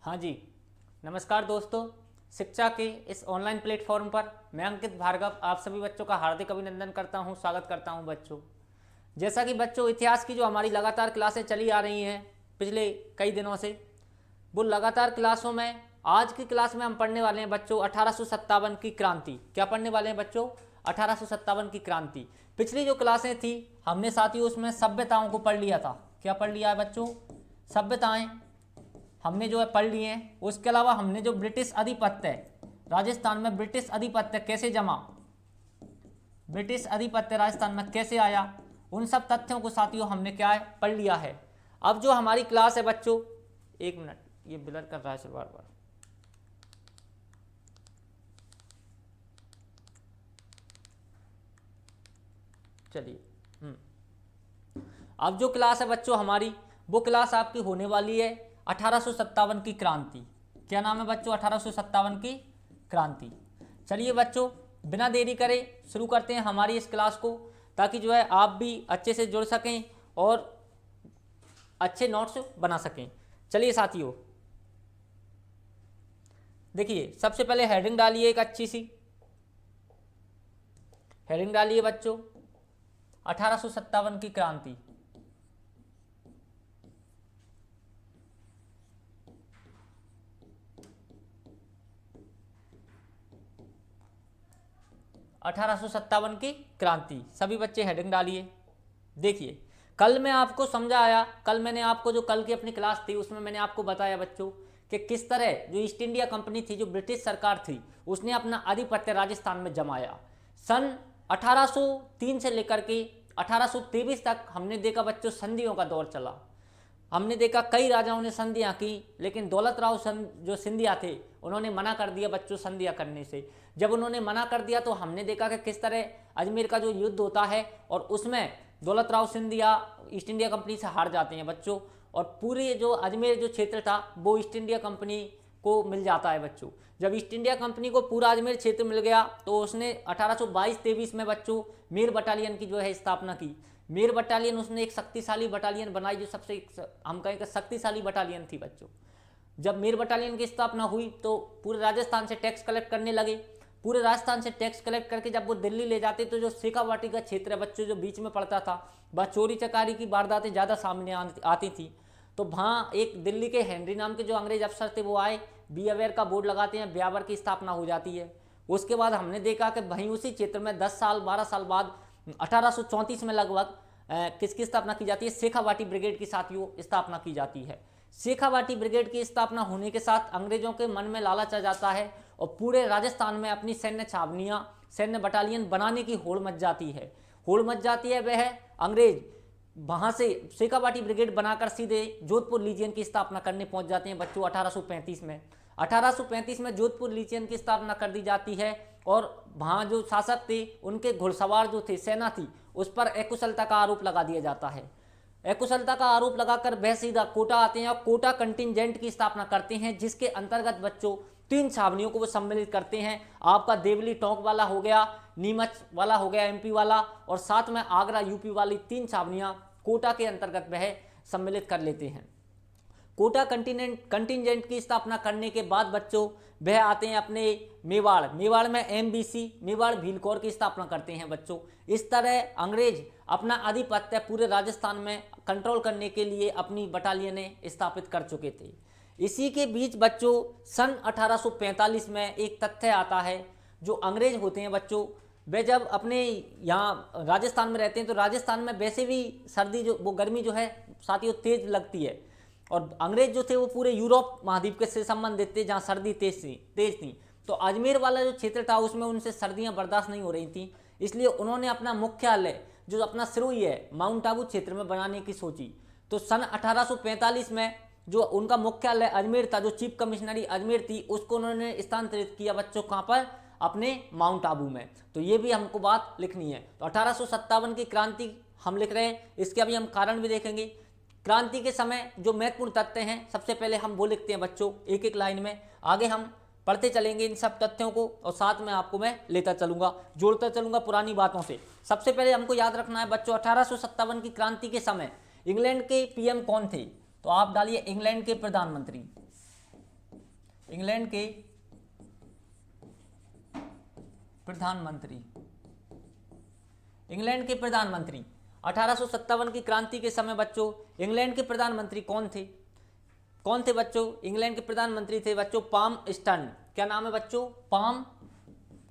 हाँ जी, नमस्कार दोस्तों। शिक्षा के इस ऑनलाइन प्लेटफॉर्म पर मैं अंकित भार्गव आप सभी बच्चों का हार्दिक अभिनंदन करता हूँ, स्वागत करता हूँ बच्चों। जैसा कि बच्चों इतिहास की जो हमारी लगातार क्लासें चली आ रही हैं पिछले कई दिनों से, वो लगातार क्लासों में आज की क्लास में हम पढ़ने वाले हैं बच्चों 1857 की क्रांति। क्या पढ़ने वाले हैं बच्चों? 1857 की क्रांति। पिछली जो क्लासें थी हमने साथियों उसमें सभ्यताओं को पढ़ लिया था। क्या पढ़ लिया है बच्चों? सभ्यताएं हमने जो है पढ़ लिए हैं। उसके अलावा हमने जो ब्रिटिश आधिपत्य राजस्थान में ब्रिटिश आधिपत्य कैसे जमा, ब्रिटिश आधिपत्य राजस्थान में कैसे आया, उन सब तथ्यों को साथियों हमने क्या है पढ़ लिया है। अब जो हमारी क्लास है बच्चों, एक मिनट, ये ब्लर कर रहा है सर बार बार। चलिए, अब जो क्लास है बच्चों हमारी, वो क्लास आपकी होने वाली है 1857 की क्रांति। क्या नाम है बच्चों? 1857 की क्रांति। चलिए बच्चों, बिना देरी करे शुरू करते हैं हमारी इस क्लास को, ताकि जो है आप भी अच्छे से जुड़ सकें और अच्छे नोट्स बना सकें। चलिए साथियों, देखिए सबसे पहले हेडिंग डालिए, एक अच्छी सी हेडिंग डालिए बच्चों, 1857 की क्रांति। (1857) की क्रांति। सभी बच्चे हेडिंग डालिए। देखिए, कल मैं आपको समझाया, कल मैंने आपको जो कल की अपनी क्लास थी उसमें मैंने आपको बताया बच्चों कि किस तरह जो ईस्ट इंडिया कंपनी थी, जो ब्रिटिश सरकार थी, उसने अपना आधिपत्य राजस्थान में जमाया। सन 1803 से लेकर के 1823 तक हमने देखा बच्चों संधियों का दौर चला। हमने देखा कई राजाओं ने संधियां की, लेकिन दौलत राव जो सिंधिया थे उन्होंने मना कर दिया बच्चों संधियां करने से। जब उन्होंने मना कर दिया तो हमने देखा कि किस तरह अजमेर का जो युद्ध होता है और उसमें दौलत Rao Scindia east India company से हार जाते हैं बच्चों, और पूरे जो अजमेर जो क्षेत्र था वो ईस्ट इंडिया कंपनी को मिल जाता है बच्चों। जब ईस्ट इंडिया कंपनी को पूरा अजमेर क्षेत्र मिल गया तो उसने 1822-23 में बच्चों मीर बटालियन की जो है स्थापना की। मीर बटालियन उसने एक शक्तिशाली बटालियन बनाई, जो सबसे हम कहें कि शक्तिशाली बटालियन थी बच्चों। जब मीर बटालियन की स्थापना हुई तो पूरे राजस्थान से टैक्स कलेक्ट करने लगे। पूरे राजस्थान से टैक्स कलेक्ट करके जब वो दिल्ली ले जाते तो जो शेखावाटी का क्षेत्र है बच्चों जो बीच में पड़ता था, वह चोरी चकारी की वारदातें ज़्यादा सामने आती थी। तो वहाँ एक दिल्ली के हेनरी नाम के जो अंग्रेज अफसर थे वो आए, बी अवेयर का बोर्ड लगाते हैं, ब्यावर की स्थापना हो जाती है। उसके बाद हमने देखा कि वहीं उसी क्षेत्र में 10 साल 12 साल बाद 1834 में लगभग किसकी स्थापना की जाती है? शेखावाटी ब्रिगेड की साथियों स्थापना की जाती है। शेखावाटी ब्रिगेड की स्थापना होने के साथ अंग्रेजों के मन में लालच आ जाता है और पूरे राजस्थान में अपनी सैन्य छावनियां, सैन्य बटालियन बनाने की होड़ मच जाती है। होड़ मच जाती है वह अंग्रेज वहां से शेखावाटी ब्रिगेड बनाकर सीधे जोधपुर लीजियन की स्थापना करने पहुंच जाते हैं बच्चों 1835 में। 1835 में जोधपुर लीजियन की स्थापना कर दी जाती है और वहाँ जो शासक थे उनके घुड़सवार जो थे, सेना थी, उस पर अकुशलता का आरोप लगा दिया जाता है। अकुशलता का आरोप लगाकर वह सीधा कोटा आते हैं और कोटा कंटिजेंट की स्थापना करते हैं, जिसके अंतर्गत बच्चों 3 छावनियों को वो सम्मिलित करते हैं। आपका देवली टोंक वाला हो गया, नीमच वाला हो गया एमपी वाला, और साथ में आगरा यूपी वाली 3 छावनियां कोटा के अंतर्गत वह सम्मिलित कर लेते हैं। कोटा कंटिजेंट की स्थापना करने के बाद बच्चों वह आते हैं अपने मेवाड़। मेवाड़ में एमबीसी मेवाड़ भीलकौर की स्थापना करते हैं बच्चों। इस तरह अंग्रेज अपना आधिपत्य पूरे राजस्थान में कंट्रोल करने के लिए अपनी बटालियनें स्थापित कर चुके थे। इसी के बीच बच्चों सन 1845 में एक तथ्य आता है, जो अंग्रेज होते हैं बच्चों, वे जब अपने यहाँ राजस्थान में रहते हैं तो राजस्थान में वैसे भी सर्दी जो वो गर्मी जो है साथियों तेज लगती है, और अंग्रेज जो थे वो पूरे यूरोप महाद्वीप के से संबंधित थे जहाँ सर्दी तेज थी। तो अजमेर वाला जो क्षेत्र था उसमें उनसे सर्दियाँ बर्दाश्त नहीं हो रही थी, इसलिए उन्होंने अपना मुख्यालय जो अपना सिरोही है माउंट आबू क्षेत्र में बनाने की सोची। तो सन 1845 में जो उनका मुख्यालय अजमेर था, जो चीफ कमिश्नरी अजमेर थी, उसको उन्होंने स्थानांतरित किया बच्चों कहाँ पर? अपने माउंट आबू में। तो ये भी हमको बात लिखनी है। तो 1857 की क्रांति हम लिख रहे हैं, इसके अभी हम कारण भी देखेंगे। क्रांति के समय जो महत्वपूर्ण तथ्य हैं सबसे पहले हम वो लिखते हैं बच्चों एक एक लाइन में, आगे हम पढ़ते चलेंगे इन सब तथ्यों को और साथ में आपको मैं लेता चलूंगा, जोड़ता चलूंगा पुरानी बातों से। सबसे पहले हमको याद रखना है बच्चों 1857 की क्रांति के समय इंग्लैंड के पीएम कौन थे? तो आप डालिए इंग्लैंड के प्रधानमंत्री। इंग्लैंड के प्रधानमंत्री, इंग्लैंड के प्रधानमंत्री 1857 की क्रांति के समय बच्चों इंग्लैंड के प्रधानमंत्री कौन थे? कौन थे बच्चों? इंग्लैंड के प्रधानमंत्री थे बच्चों पाम स्टर्न। क्या नाम है बच्चों? Palm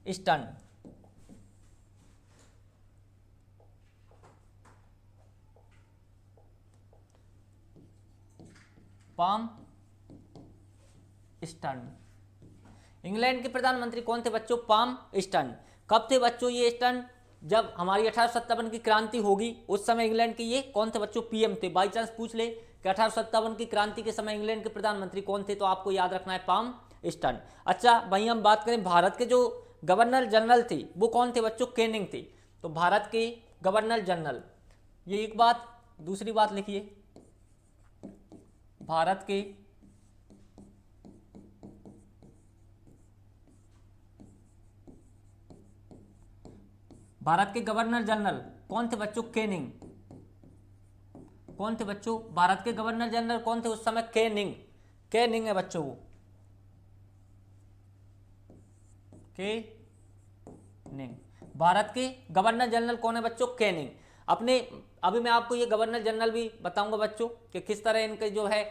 stern. Palm stern. England के प्रधानमंत्री कौन थे बच्चों? Palm stern. कब थे बच्चों ये स्टर्न? जब हमारी 1857 की क्रांति होगी उस समय इंग्लैंड के ये कौन थे बच्चों? पीएम थे। बाई चांस पूछ ले कि 1857 की क्रांति के समय इंग्लैंड के प्रधानमंत्री कौन थे, तो आपको याद रखना है पाम स्टर्न। अच्छा वहीं हम बात करें भारत के जो गवर्नर जनरल थे वो कौन थे बच्चों? कैनिंग थे। तो भारत के गवर्नर जनरल, ये एक बात। दूसरी बात लिखिए, भारत के गवर्नर जनरल कौन थे बच्चों? कैनिंग। कौन थे बच्चों? भारत के गवर्नर जनरल कौन थे उस समय? कैनिंग। कैनिंग है बच्चों वो, कैनिंग। भारत के गवर्नर जनरल कौन है बच्चों? कैनिंग। अपने अभी मैं आपको ये गवर्नर जनरल भी बताऊंगा बच्चों कि किस तरह इनके जो है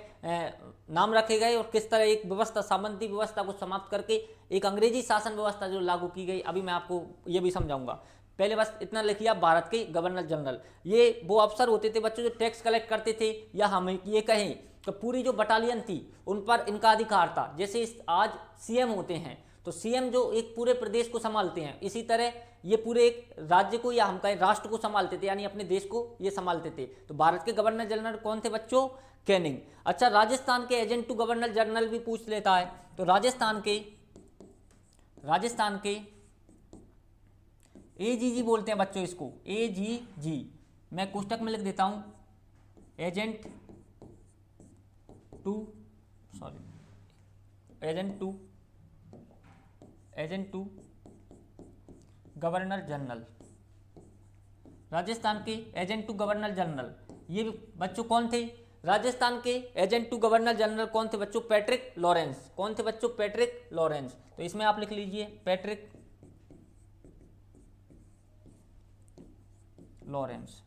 नाम रखे गए और किस तरह एक व्यवस्था, सामंती व्यवस्था को समाप्त करके एक अंग्रेजी शासन व्यवस्था जो लागू की गई, अभी मैं आपको ये भी समझाऊंगा। पहले बस इतना लिखिए आप, भारत के गवर्नर जनरल ये वो अफसर होते थे बच्चों जो टैक्स कलेक्ट करते थे, या हम ये कहें कि पूरी जो बटालियन थी उन पर इनका अधिकार था। जैसे आज सीएम होते हैं तो सीएम जो एक पूरे प्रदेश को संभालते हैं, इसी तरह ये पूरे एक राज्य को या हम कहें राष्ट्र को संभालते थे, यानी अपने देश को ये संभालते थे। तो भारत के गवर्नर जनरल कौन थे बच्चों? कैनिंग। अच्छा राजस्थान के एजेंट टू गवर्नर जनरल भी पूछ लेता है, तो राजस्थान के एजीजी बोलते हैं बच्चों इसको, एजीजी। मैं कोष्टक में लिख देता हूं, agent to governor general. Rajasthan के एजेंट टू गवर्नर जनरल ये बच्चों कौन थे? राजस्थान के एजेंट टू गवर्नर जनरल कौन थे बच्चों? Patrick Lawrence. कौन थे बच्चों? Patrick Lawrence. तो इसमें आप लिख लीजिए पैट्रिक लॉरेंस।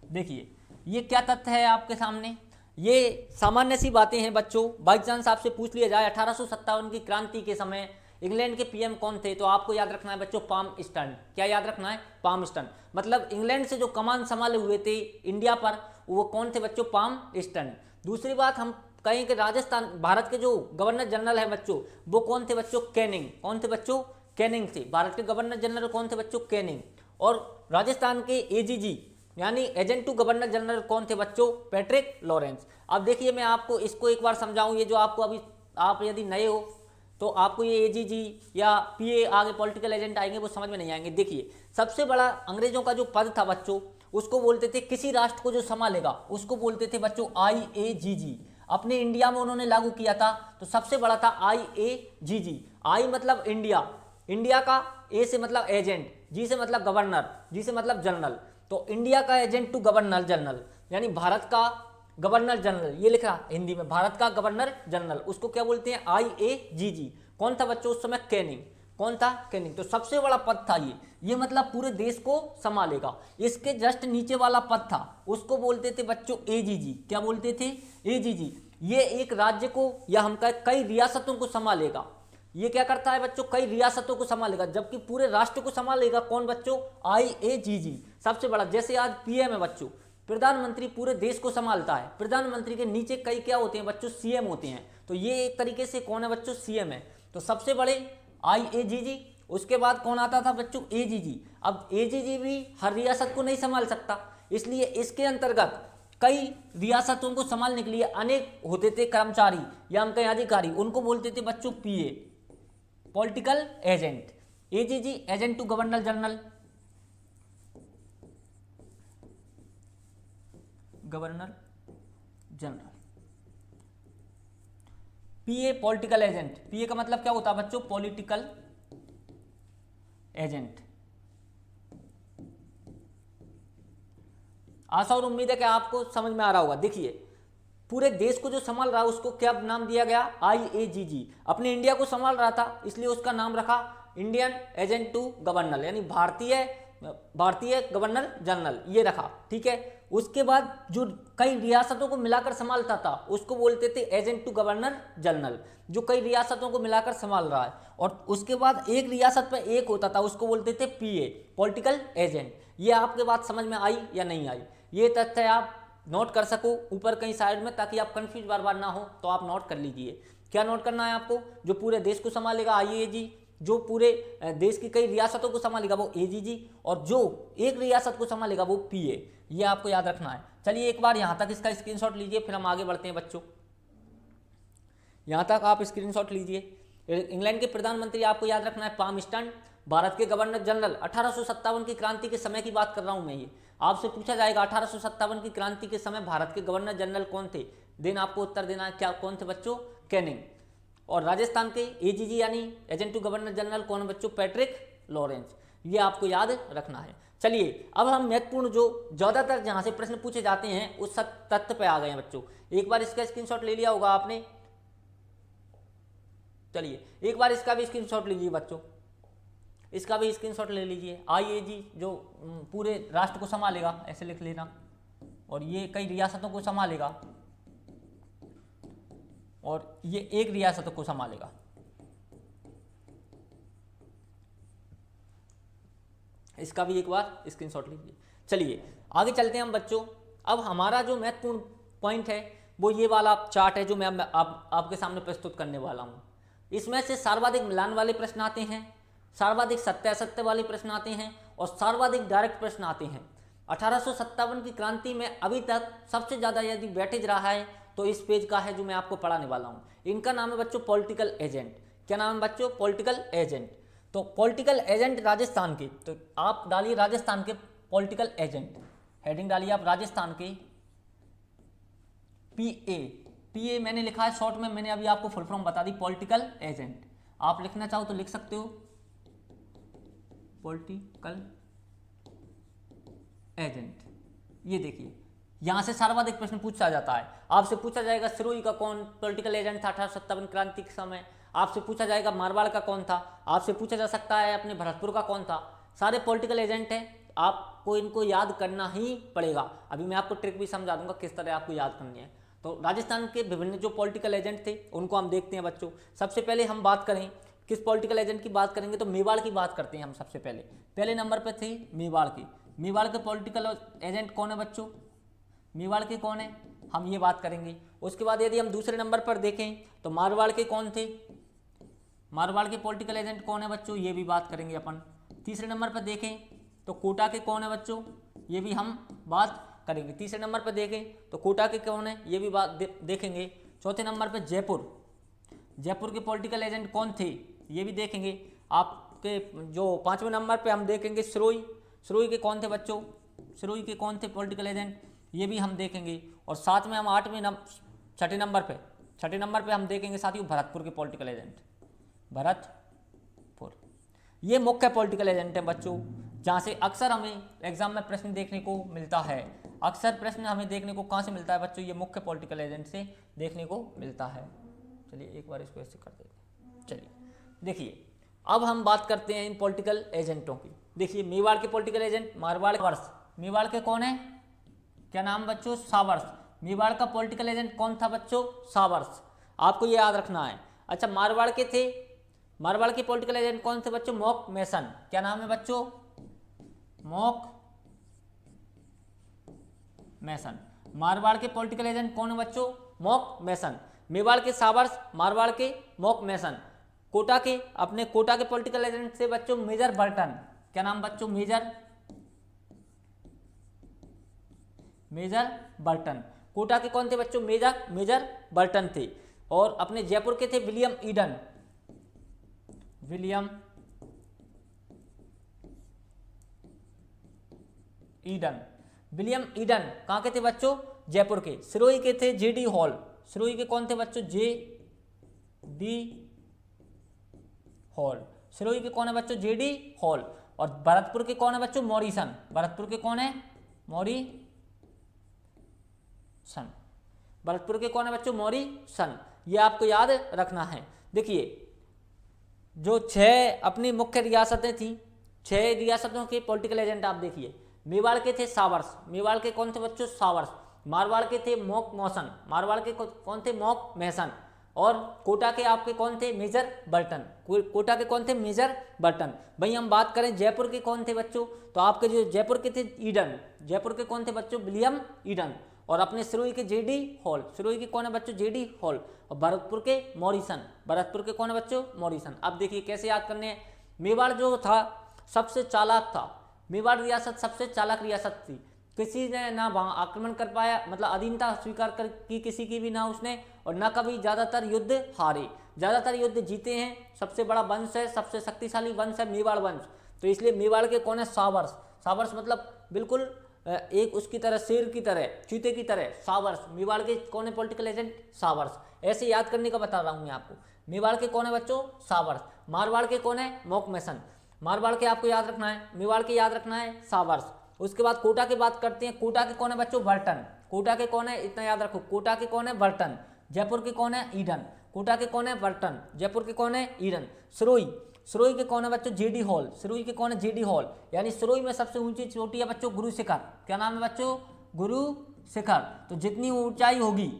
देखिए ये क्या तथ्य है आपके सामने, ये सामान्य सी बातें हैं बच्चों। बाई चांस आपसे पूछ लिया जाए 1857 की क्रांति के समय इंग्लैंड के पीएम कौन थे, तो आपको याद रखना है बच्चों पाम स्टर्न। क्या याद रखना है? Palm stern. मतलब इंग्लैंड से जो कमान संभाले हुए थे इंडिया पर, वो कौन थे बच्चों? Palm stern. दूसरी बात हम कहें कि राजस्थान, भारत के जो गवर्नर जनरल है बच्चों वो कौन थे बच्चों? कैनिंग। कौन थे बच्चों? कैनिंग थे। भारत के गवर्नर जनरल कौन थे बच्चों? कैनिंग। और राजस्थान के एजीजी यानी एजेंट टू गवर्नर जनरल कौन थे बच्चों? Patrick Lawrence. अब देखिए मैं आपको इसको एक बार समझाऊं, ये जो आपको अभी, आप यदि नए हो तो आपको ये एजीजी या पीए आगे पॉलिटिकल एजेंट आएंगे वो समझ में नहीं आएंगे। देखिए सबसे बड़ा अंग्रेजों का जो पद था बच्चों उसको बोलते थे, किसी राष्ट्र को जो संभालेगा उसको बोलते थे बच्चों आईएजीजी। अपने इंडिया में उन्होंने लागू किया था तो सबसे बड़ा था आईएजीजी। आई मतलब इंडिया, इंडिया का ए से मतलब एजेंट, जी से मतलब गवर्नर, जी से मतलब जनरल। तो इंडिया का एजेंट टू गवर्नर जनरल यानी भारत का गवर्नर जनरल, ये लिखा हिंदी में भारत का गवर्नर जनरल, उसको क्या बोलते हैं? आईएजीजी। कौन था बच्चों उस समय? कैनिंग। कौन था? कैनिंग। तो सबसे बड़ा पद था ये मतलब पूरे देश को संभालेगा। इसके जस्ट नीचे वाला पद था उसको बोलते थे बच्चों एजीजी। क्या बोलते थे? एजीजी। ये एक राज्य को या हम कई रियासतों को संभालेगा। ये क्या करता है बच्चों? कई रियासतों को संभालेगा, जबकि पूरे राष्ट्र को संभालेगा कौन बच्चों? आईएजीजी। सबसे बड़ा, जैसे आज पीएम है बच्चों, प्रधानमंत्री पूरे देश को संभालता है, प्रधानमंत्री के नीचे कई क्या होते हैं बच्चों? सीएम होते हैं। तो ये एक तरीके से कौन है बच्चों? सीएम है। तो सबसे बड़े आईएजीजी, उसके बाद कौन आता था बच्चों? एजीजी। अब एजीजी भी हर रियासत को नहीं संभाल सकता, इसलिए इसके अंतर्गत कई रियासतों को संभालने के लिए अनेक होते थे कर्मचारी या हम कहें अधिकारी, उनको बोलते थे बच्चों PA, political agent. AGG agent to governor general, governor general. PA political agent, PA का मतलब क्या होता है बच्चों? Political agent. आशा और उम्मीद है कि आपको समझ में आ रहा होगा। देखिए पूरे देश को जो संभाल रहा है उसको क्या नाम दिया गया, IAGG। अपने इंडिया को संभाल रहा था इसलिए उसका नाम रखा इंडियन एजेंट टू गवर्नर, यानी भारतीय गवर्नर जनरल, ये रखा। ठीक है। उसके बाद जो कई रियासतों को मिलाकर संभालता था उसको बोलते थे एजेंट टू गवर्नर जनरल, जो कई रियासतों को मिलाकर संभाल रहा है। और उसके बाद एक रियासत पे एक होता था उसको बोलते थे PA, पॉलिटिकल एजेंट। ये आपके बात समझ में आई या नहीं आई, ये तथ्य आप नोट कर सको ऊपर कहीं साइड में, ताकि आप कंफ्यूज बार बार ना हो, तो आप नोट कर लीजिए। क्या नोट करना है आपको, जो पूरे देश को संभालेगा IAG, जो पूरे देश की कई रियासतों को संभालेगा वो AGG, और जो एक रियासत को संभालेगा वो PA। ये आपको याद रखना है। चलिए एक बार यहाँ तक इसका स्क्रीनशॉट लीजिए, फिर हम आगे बढ़ते हैं बच्चों। यहाँ तक आप स्क्रीनशॉट लीजिए। इंग्लैंड के प्रधानमंत्री आपको याद रखना है पामस्टन। भारत के गवर्नर जनरल 1857 की क्रांति के समय की बात कर रहा हूँ मैं, ये आपसे पूछा जाएगा 1857 की क्रांति के समय भारत के गवर्नर जनरल कौन थे, देन आपको उत्तर देना है क्या कौन थे बच्चों, कैनिंग। और राजस्थान के AGG यानी एजेंट टू गवर्नर जनरल कौन है बच्चों, पैट्रिक लॉरेंस। ये आपको याद रखना है। चलिए अब हम महत्वपूर्ण जो ज़्यादातर जहाँ से प्रश्न पूछे जाते हैं उस तथ्य पे आ गए हैं बच्चों। एक बार इसका स्क्रीनशॉट ले लिया होगा आपने, चलिए एक बार इसका भी स्क्रीनशॉट लीजिए बच्चों, इसका भी स्क्रीनशॉट ले लीजिए। IAG जो पूरे राष्ट्र को संभालेगा, ऐसे लिख लेना, और ये कई रियासतों को संभालेगा, और ये एक रियासत को संभालेगा। इसका भी एक बार स्क्रीनशॉट लीजिए। चलिए आगे चलते हैं हम बच्चों। अब हमारा जो महत्वपूर्ण पॉइंट है वो ये वाला चार्ट है जो मैं आपके सामने प्रस्तुत करने वाला हूँ। इसमें से सर्वाधिक मिलान वाले प्रश्न आते हैं, सर्वाधिक सत्य असत्य वाले प्रश्न आते हैं, और सर्वाधिक डायरेक्ट प्रश्न आते हैं। 1857 की क्रांति में अभी तक सबसे ज़्यादा यदि वेटेज रहा है तो इस पेज का है जो मैं आपको पढ़ाने वाला हूँ। इनका नाम है बच्चों पॉलिटिकल एजेंट। क्या नाम है बच्चों, पॉलिटिकल एजेंट। तो पॉलिटिकल एजेंट राजस्थान के, तो आप डालिए राजस्थान के पॉलिटिकल एजेंट, हेडिंग डालिए आप राजस्थान के PA मैंने लिखा है शॉर्ट में, मैंने अभी आपको फुल फॉर्म बता दी पॉलिटिकल एजेंट। आप लिखना चाहो तो लिख सकते हो पॉलिटिकल एजेंट। ये देखिए यहां से सर्वाधिक प्रश्न पूछा जाता है। आपसे पूछा जाएगा सिरोही का कौन पॉलिटिकल एजेंट था 1857 क्रांति के समय, आपसे पूछा जाएगा मारवाड़ का कौन था, आपसे पूछा जा सकता है अपने भरतपुर का कौन था। सारे पॉलिटिकल एजेंट हैं, आपको इनको याद करना ही पड़ेगा। अभी मैं आपको ट्रिक भी समझा दूंगा किस तरह आपको याद करनी है। तो राजस्थान के विभिन्न जो पॉलिटिकल एजेंट थे उनको हम देखते हैं बच्चों। सबसे पहले हम बात करें किस पॉलिटिकल एजेंट की बात करेंगे तो मेवाड़ की बात करते हैं हम। सबसे पहले नंबर पर थे मेवाड़ की। मेवाड़ के पॉलिटिकल एजेंट कौन है बच्चों, मेवाड़ के कौन है, हम ये बात करेंगे। उसके बाद यदि हम दूसरे नंबर पर देखें तो मारवाड़ के कौन थे, मारवाड़ के पॉलिटिकल एजेंट कौन है बच्चों, ये भी बात करेंगे अपन। तीसरे नंबर पर देखें तो कोटा के कौन है बच्चों, ये भी हम बात करेंगे। तीसरे नंबर पर देखें तो कोटा के कौन है, ये भी बात देखेंगे। चौथे नंबर पर जयपुर के पॉलिटिकल एजेंट कौन थे, ये भी देखेंगे। आपके जो पाँचवें नंबर पर हम देखेंगे सिरोही के कौन थे बच्चों, सिरोही के कौन थे पॉलिटिकल एजेंट, ये भी हम देखेंगे। और साथ में हम छठे नंबर पे हम देखेंगे साथियों भरतपुर के पॉलिटिकल एजेंट, भरतपुर। ये मुख्य पॉलिटिकल एजेंट हैं बच्चों, जहाँ से अक्सर हमें एग्जाम में प्रश्न देखने को मिलता है। अक्सर प्रश्न हमें देखने को कहाँ से मिलता है बच्चों, ये मुख्य पॉलिटिकल एजेंट से देखने को मिलता है। चलिए एक बार इसको ऐसे कर देते हैं। चलिए देखिए अब हम बात करते हैं इन पॉलिटिकल एजेंटों की। देखिए मेवाड़ के पॉलिटिकल एजेंट मारवाड़ वर्ष, मेवाड़ के कौन है, क्या नाम बच्चों, सावर्स। मेवाड़ का पॉलिटिकल एजेंट कौन था बच्चों, सावर्स, आपको ये याद रखना है। अच्छा मारवाड़ के थे, मारवाड़ के पॉलिटिकल एजेंट कौन थे बच्चों, मॉक मैसन। क्या नाम है बच्चों, मॉक मैसन। मारवाड़ के पॉलिटिकल एजेंट कौन है बच्चों, मॉक मैसन। मेवाड़ के सावर्स, मारवाड़ के मॉक मैसन। कोटा के पॉलिटिकल एजेंट थे बच्चों मेजर बर्टन। क्या नाम बच्चों, मेजर बर्टन। कोटा के कौन थे बच्चों, मेजर बर्टन थे। और अपने जयपुर के थे विलियम ईडन कहाँ के थे बच्चों, जयपुर के। सिरोही के थे JD हॉल, सिरोही के कौन थे बच्चों, JD हॉल, सिरोही के कौन है बच्चों, JD हॉल। और भरतपुर के कौन है बच्चों, मॉरिसन, भरतपुर के कौन है, मॉरिसन। भरतपुर के कौन है बच्चों? मॉरिसन। ये आपको याद रखना है। देखिए जो 6 अपनी मुख्य रियासतें थी, 6 रियासतों के पॉलिटिकल एजेंट आप देखिए। मेवाड़ के थे सावर्स, मेवाड़ के कौन थे बच्चों? सावर्स। मारवाड़ के थे मोक मौसन, मारवाड़ के कौन थे? मोक मैसन। और कोटा के आपके कौन थे? Major Burton. कोटा के कौन थे? Major Burton. भाई हम बात करें जयपुर के कौन थे बच्चों? तो आपके जो जयपुर के थे ईडन, जयपुर के कौन थे बच्चों? William Eden. और अपने सिरोही के जेडी हॉल, सिरोही के कौन है बच्चों? JD hall. और भरतपुर के मॉरिसन, भरतपुर के कौन है बच्चों? मॉरिसन। अब देखिए कैसे याद करने हैं। मेवाड़ जो था सबसे चालाक था, मेवाड़ रियासत सबसे चालाक रियासत थी। किसी ने ना वहाँ आक्रमण कर पाया, मतलब अधीनता स्वीकार कर की किसी की भी ना उसने, और ना कभी ज़्यादातर युद्ध हारे, ज़्यादातर युद्ध जीते हैं। सबसे बड़ा वंश है, सबसे शक्तिशाली वंश है मेवाड़ वंश। तो इसलिए मेवाड़ के कौन है? सावर्स। सावर्स मतलब बिल्कुल एक उसकी तरह, शेर की तरह, चीते की तरह सावर्स। मेवाड़ के कौन है पॉलिटिकल एजेंट? सावर्स। ऐसे याद करने का बता रहा हूँ मैं आपको। मेवाड़ के कौन है बच्चों? सावर्स। मारवाड़ के कौन है? मोकमेसन। मारवाड़ के आपको याद रखना है, मेवाड़ के याद रखना है सावर्स। उसके बाद कोटा की बात करते हैं। कोटा के कौन है बच्चों? बर्टन। कोटा के कौन है? इतना याद रखो, कोटा के कौन है? बर्टन। जयपुर के कौन है? ईडन। कोटा के कौन है? बर्टन। जयपुर के कौन है? ईडन। सिरोही, सिरोही के कौन है बच्चों? JD hall. सिरोही के कौन है? JD hall. यानी सिरोही में सबसे ऊंची चोटी है बच्चों गुरु शिखर। क्या नाम है बच्चों? गुरु शिखर। तो जितनी ऊंचाई होगी,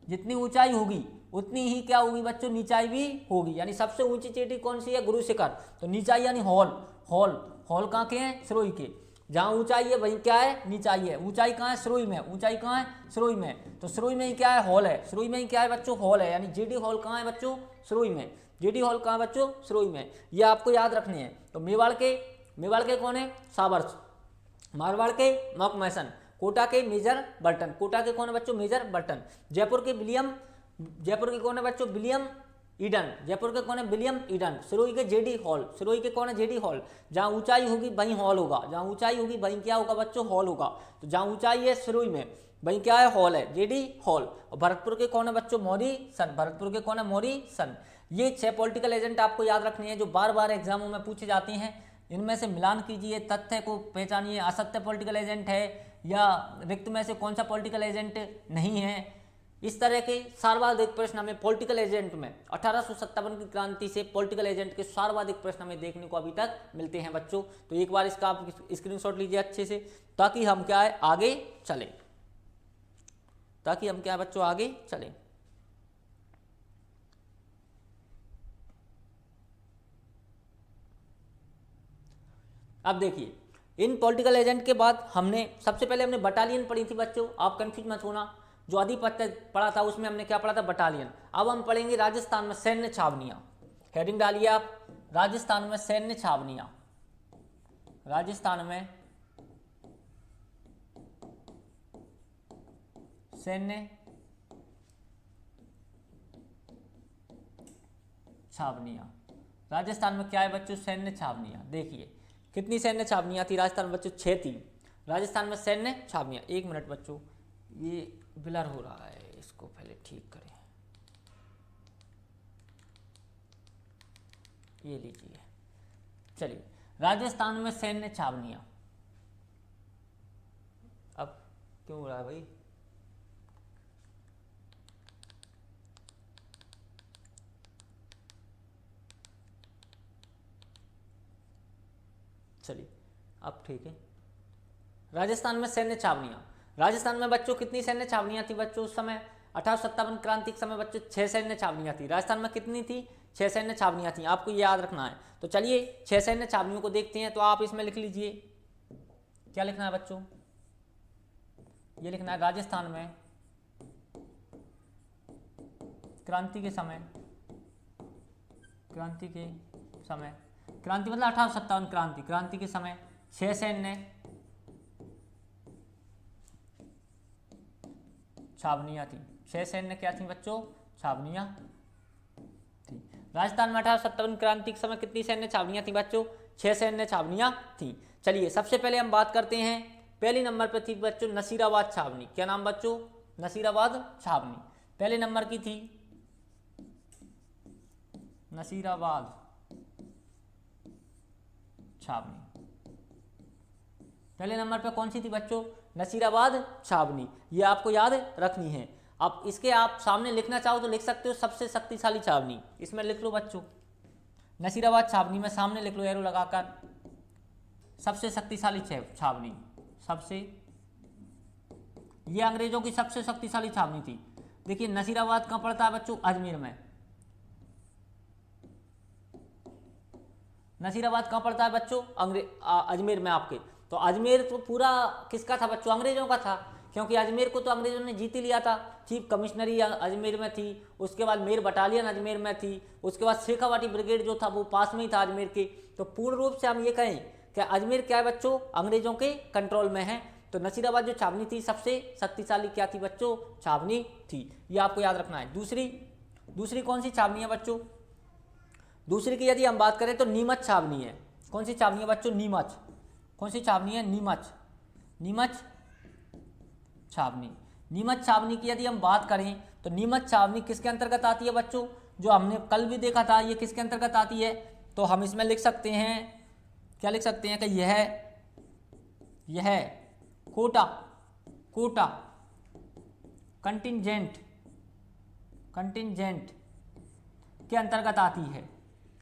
जितनी ऊंचाई होगी उतनी ही क्या होगी बच्चों? नीचाई भी होगी। यानी सबसे ऊंची चोटी कौन सी है? गुरु शिखर। तो नीचाई यानी हॉल, हॉल, हॉल कहाँ के हैं? सिरोही के। जहाँ ऊंचाई है वहीं क्या है? नीचाई है। ऊंचाई कहाँ है? सिरोही में। ऊंचाई कहाँ है? सिरोही में। तो सिरोही में ही क्या है? हॉल है। सिरोही में ही क्या है बच्चों? हॉल है। यानी जेडी हॉल कहाँ है बच्चों? सिरोही में। जेडी हॉल कहाँ बच्चों? सिरोही में। ये आपको याद रखने हैं। तो मेवाड़ के कौन है? सावर्स। मारवाड़ के मॉकमैसन। कोटा के मेजर बर्टन। कोटा के कौन है बच्चों? Major Burton. जयपुर के विलियम, जयपुर के कौन है बच्चों? William Eden. जयपुर के कौन है? William Eden. सिरोही के जेडी हॉल। सिरोही के कौन है? JD hall. जहाँ ऊंचाई होगी वहीं हॉल होगा, जहाँ ऊंचाई होगी वहीं क्या होगा बच्चों? हॉल होगा। तो जहाँ ऊंचाई है सिरोही में वहीं क्या है? हॉल है, जेडी हॉल। और भरतपुर के कौन है बच्चों? मॉरिसन। भरतपुर के कौन है? मॉरिसन। ये 6 पॉलिटिकल एजेंट आपको याद रखने हैं जो बार बार एग्जामों में पूछे जाते हैं। इनमें से मिलान कीजिए, तथ्य को पहचानिए, असत्य पॉलिटिकल एजेंट है या रिक्त में से कौन सा पॉलिटिकल एजेंट नहीं है। इस तरह के सर्वाधिक प्रश्न हमें पॉलिटिकल एजेंट में 1857 की क्रांति से पॉलिटिकल एजेंट के सर्वाधिक प्रश्न हमें देखने को अभी तक मिलते हैं बच्चों। तो एक बार इसका आप स्क्रीनशॉट लीजिए अच्छे से, ताकि हम क्या है आगे चलें, ताकि हम क्या बच्चों आगे चलें। अब देखिए इन पॉलिटिकल एजेंट के बाद हमने सबसे पहले हमने बटालियन पढ़ी थी बच्चों, आप कंफ्यूज मत होना। जो आधिपत्य पढ़ा था उसमें हमने क्या पढ़ा था? बटालियन। अब हम पढ़ेंगे राजस्थान में सैन्य छावनियां। हेडिंग डालिए आप, राजस्थान में सैन्य छावनियां। राजस्थान में सैन्य छावनियां। राजस्थान में क्या है बच्चों? सैन्य छावनियां। देखिए कितनी सैन्य छावनियां थी राजस्थान में बच्चों? 6 थी राजस्थान में सैन्य छावनियां। एक मिनट बच्चों, ये ब्लर हो रहा है, इसको पहले ठीक करें। ये लीजिए, चलिए राजस्थान में सैन्य छावनियां। अब क्यों हो रहा है भाई? चलिए अब ठीक है। राजस्थान में सैन्य छावनियां। राजस्थान में बच्चों कितनी सैन्य छावनियां थी बच्चों उस समय? 1857 क्रांति के समय बच्चों 6 सैन्य छावनियां थी। राजस्थान में कितनी थी? 6 सैन्य छावनियां थी, आपको ये याद रखना है। तो चलिए 6 सैन्य छावनियों को देखते हैं। तो आप इसमें लिख लीजिए, क्या लिखना है बच्चों? ये लिखना है राजस्थान में क्रांति के समय, क्रांति के समय, क्रांति मतलब 1857 क्रांति, क्रांति के समय 6 सैन्य छावनियां थी। 6 सैन्य क्या थी बच्चों? छावनियां थी। राजस्थान में 1857 क्रांति के समय कितनी सैन्य छावनियां थी बच्चों? 6 सैन्य छावनियां थी। चलिए सबसे पहले हम बात करते हैं, पहले नंबर पर थी बच्चों नसीराबाद छावनी। क्या नाम बच्चों? नसीराबाद छावनी पहले नंबर की थी। नसीराबाद छावनी पहले नंबर पे कौन सी थी बच्चों? नसीराबाद छावनी, ये आपको याद रखनी है। अब इसके आप सामने लिखना चाहो तो लिख सकते हो सबसे शक्तिशाली छावनी, इसमें लिख लो बच्चों नसीराबाद छावनी में सामने लिख लो एरो लगाकर, सबसे शक्तिशाली छावनी, सबसे, ये अंग्रेजों की सबसे शक्तिशाली छावनी थी। देखिए नसीराबाद कहाँ पड़ता है बच्चों, अजमेर में। नसीराबाद कहाँ पड़ता है बच्चों, अजमेर में आपके। तो अजमेर तो पूरा किसका था बच्चों, अंग्रेजों का था, क्योंकि अजमेर को तो अंग्रेजों ने जीत ही लिया था। चीफ कमिश्नरी अजमेर में थी, उसके बाद मेर बटालियन अजमेर में थी, उसके बाद शेखावाटी ब्रिगेड जो था वो पास में ही था अजमेर के। तो पूर्ण रूप से हम ये कहें कि अजमेर क्या है बच्चों, अंग्रेजों के कंट्रोल में है। तो नसीराबाद जो छावनी थी सबसे शक्तिशाली क्या थी बच्चों, छावनी थी, ये आपको याद रखना है। दूसरी कौन सी छावनी है बच्चों, दूसरी की यदि हम बात करें तो नीमच छावनी है। कौन सी छावनी है बच्चों, नीमच। कौन सी छावनी है, नीमच छावनी। नीमच छावनी की यदि हम बात करें तो नीमच छावनी किसके अंतर्गत आती है बच्चों, जो हमने कल भी देखा था, ये किसके अंतर्गत आती है। तो हम इसमें लिख सकते हैं, क्या लिख सकते हैं कि यह कोटा कंटिंजेंट के अंतर्गत आती है,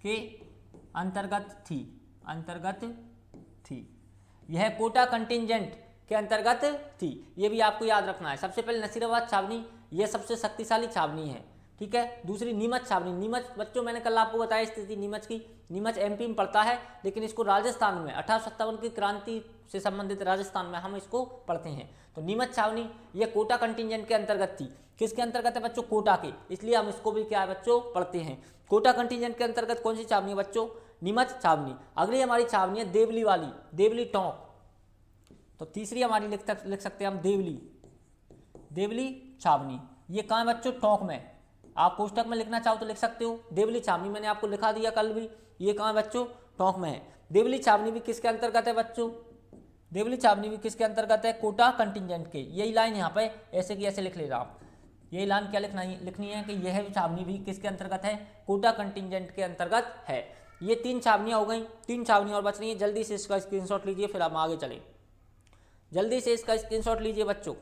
के अंतर्गत थी। यह कोटा कंटिंजेंट के अंतर्गत थी, ये भी आपको याद रखना है। सबसे पहले नसीराबाद छावनी, यह सबसे शक्तिशाली छावनी है, ठीक है। दूसरी नीमच छावनी, नीमच बच्चों मैंने कल आपको बताया स्थिति नीमच की, नीमच एमपी में पड़ता है, लेकिन इसको राजस्थान में 1857 की क्रांति से संबंधित राजस्थान में हम इसको पढ़ते हैं। तो नीमच छावनी ये कोटा कंटिंजेंट के अंतर्गत थी। किसके अंतर्गत है बच्चों, कोटा के, इसलिए हम इसको भी क्या है बच्चों पढ़ते हैं। कोटा कंटिंजेंट के अंतर्गत कौन सी छावनी है बच्चों, नीमच छावनी। अगली हमारी छावनी है देवली वाली, देवली टोंक। तो तीसरी हमारी लिख सकते हैं हम देवली छावनी। ये कहाँ है बच्चों, टोंक में। आप कोष्टक में लिखना चाहो तो लिख सकते हो देवली छावनी, मैंने आपको लिखा दिया कल भी, ये कहाँ है बच्चों, टोंक में है। देवली छावनी भी किसके अंतर्गत है बच्चों, देवली छावनी भी किसके अंतर्गत है, कोटा कंटिंजेंट के। यही लाइन यहाँ पे ऐसे की ऐसे लिख ले रहा हूँ, यही लाइन क्या लिखनी है कि यह छावनी भी किसके अंतर्गत है, कोटा कंटिंजेंट के अंतर्गत है। ये 3 छावनियाँ हो गई, 3 छावनियाँ और बच रही हैं। जल्दी से इसका स्क्रीनशॉट लीजिए, फिर हम आगे चलें। जल्दी से इसका स्क्रीनशॉट लीजिए बच्चों।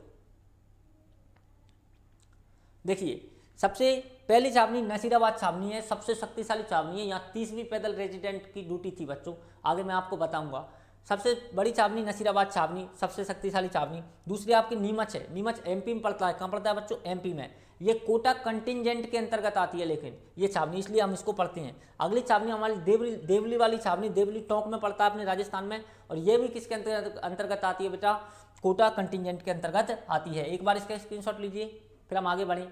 देखिए सबसे पहली छावनी नसीराबाद छावनी है, सबसे शक्तिशाली छावनी है। यहाँ 30वीं पैदल रेजिडेंट की ड्यूटी थी बच्चों, आगे मैं आपको बताऊंगा। सबसे बड़ी छावनी नसीराबाद छावनी, सबसे शक्तिशाली छावनी। दूसरी आपकी नीमच है, नीमच एमपी में पड़ता है। कहाँ पड़ता है बच्चों, एमपी में। ये कोटा कंटिंजेंट के अंतर्गत आती है लेकिन ये छावनी, इसलिए हम इसको पढ़ते हैं। अगली छावनी हमारी देवली वाली छावनी, देवली टोंक में पड़ता है अपने राजस्थान में, और ये भी किसके अंतर्गत आती है बेटा, कोटा कंटिंजेंट के अंतर्गत आती है। एक बार इसका स्क्रीनशॉट लीजिए, फिर हम आगे बढ़ें।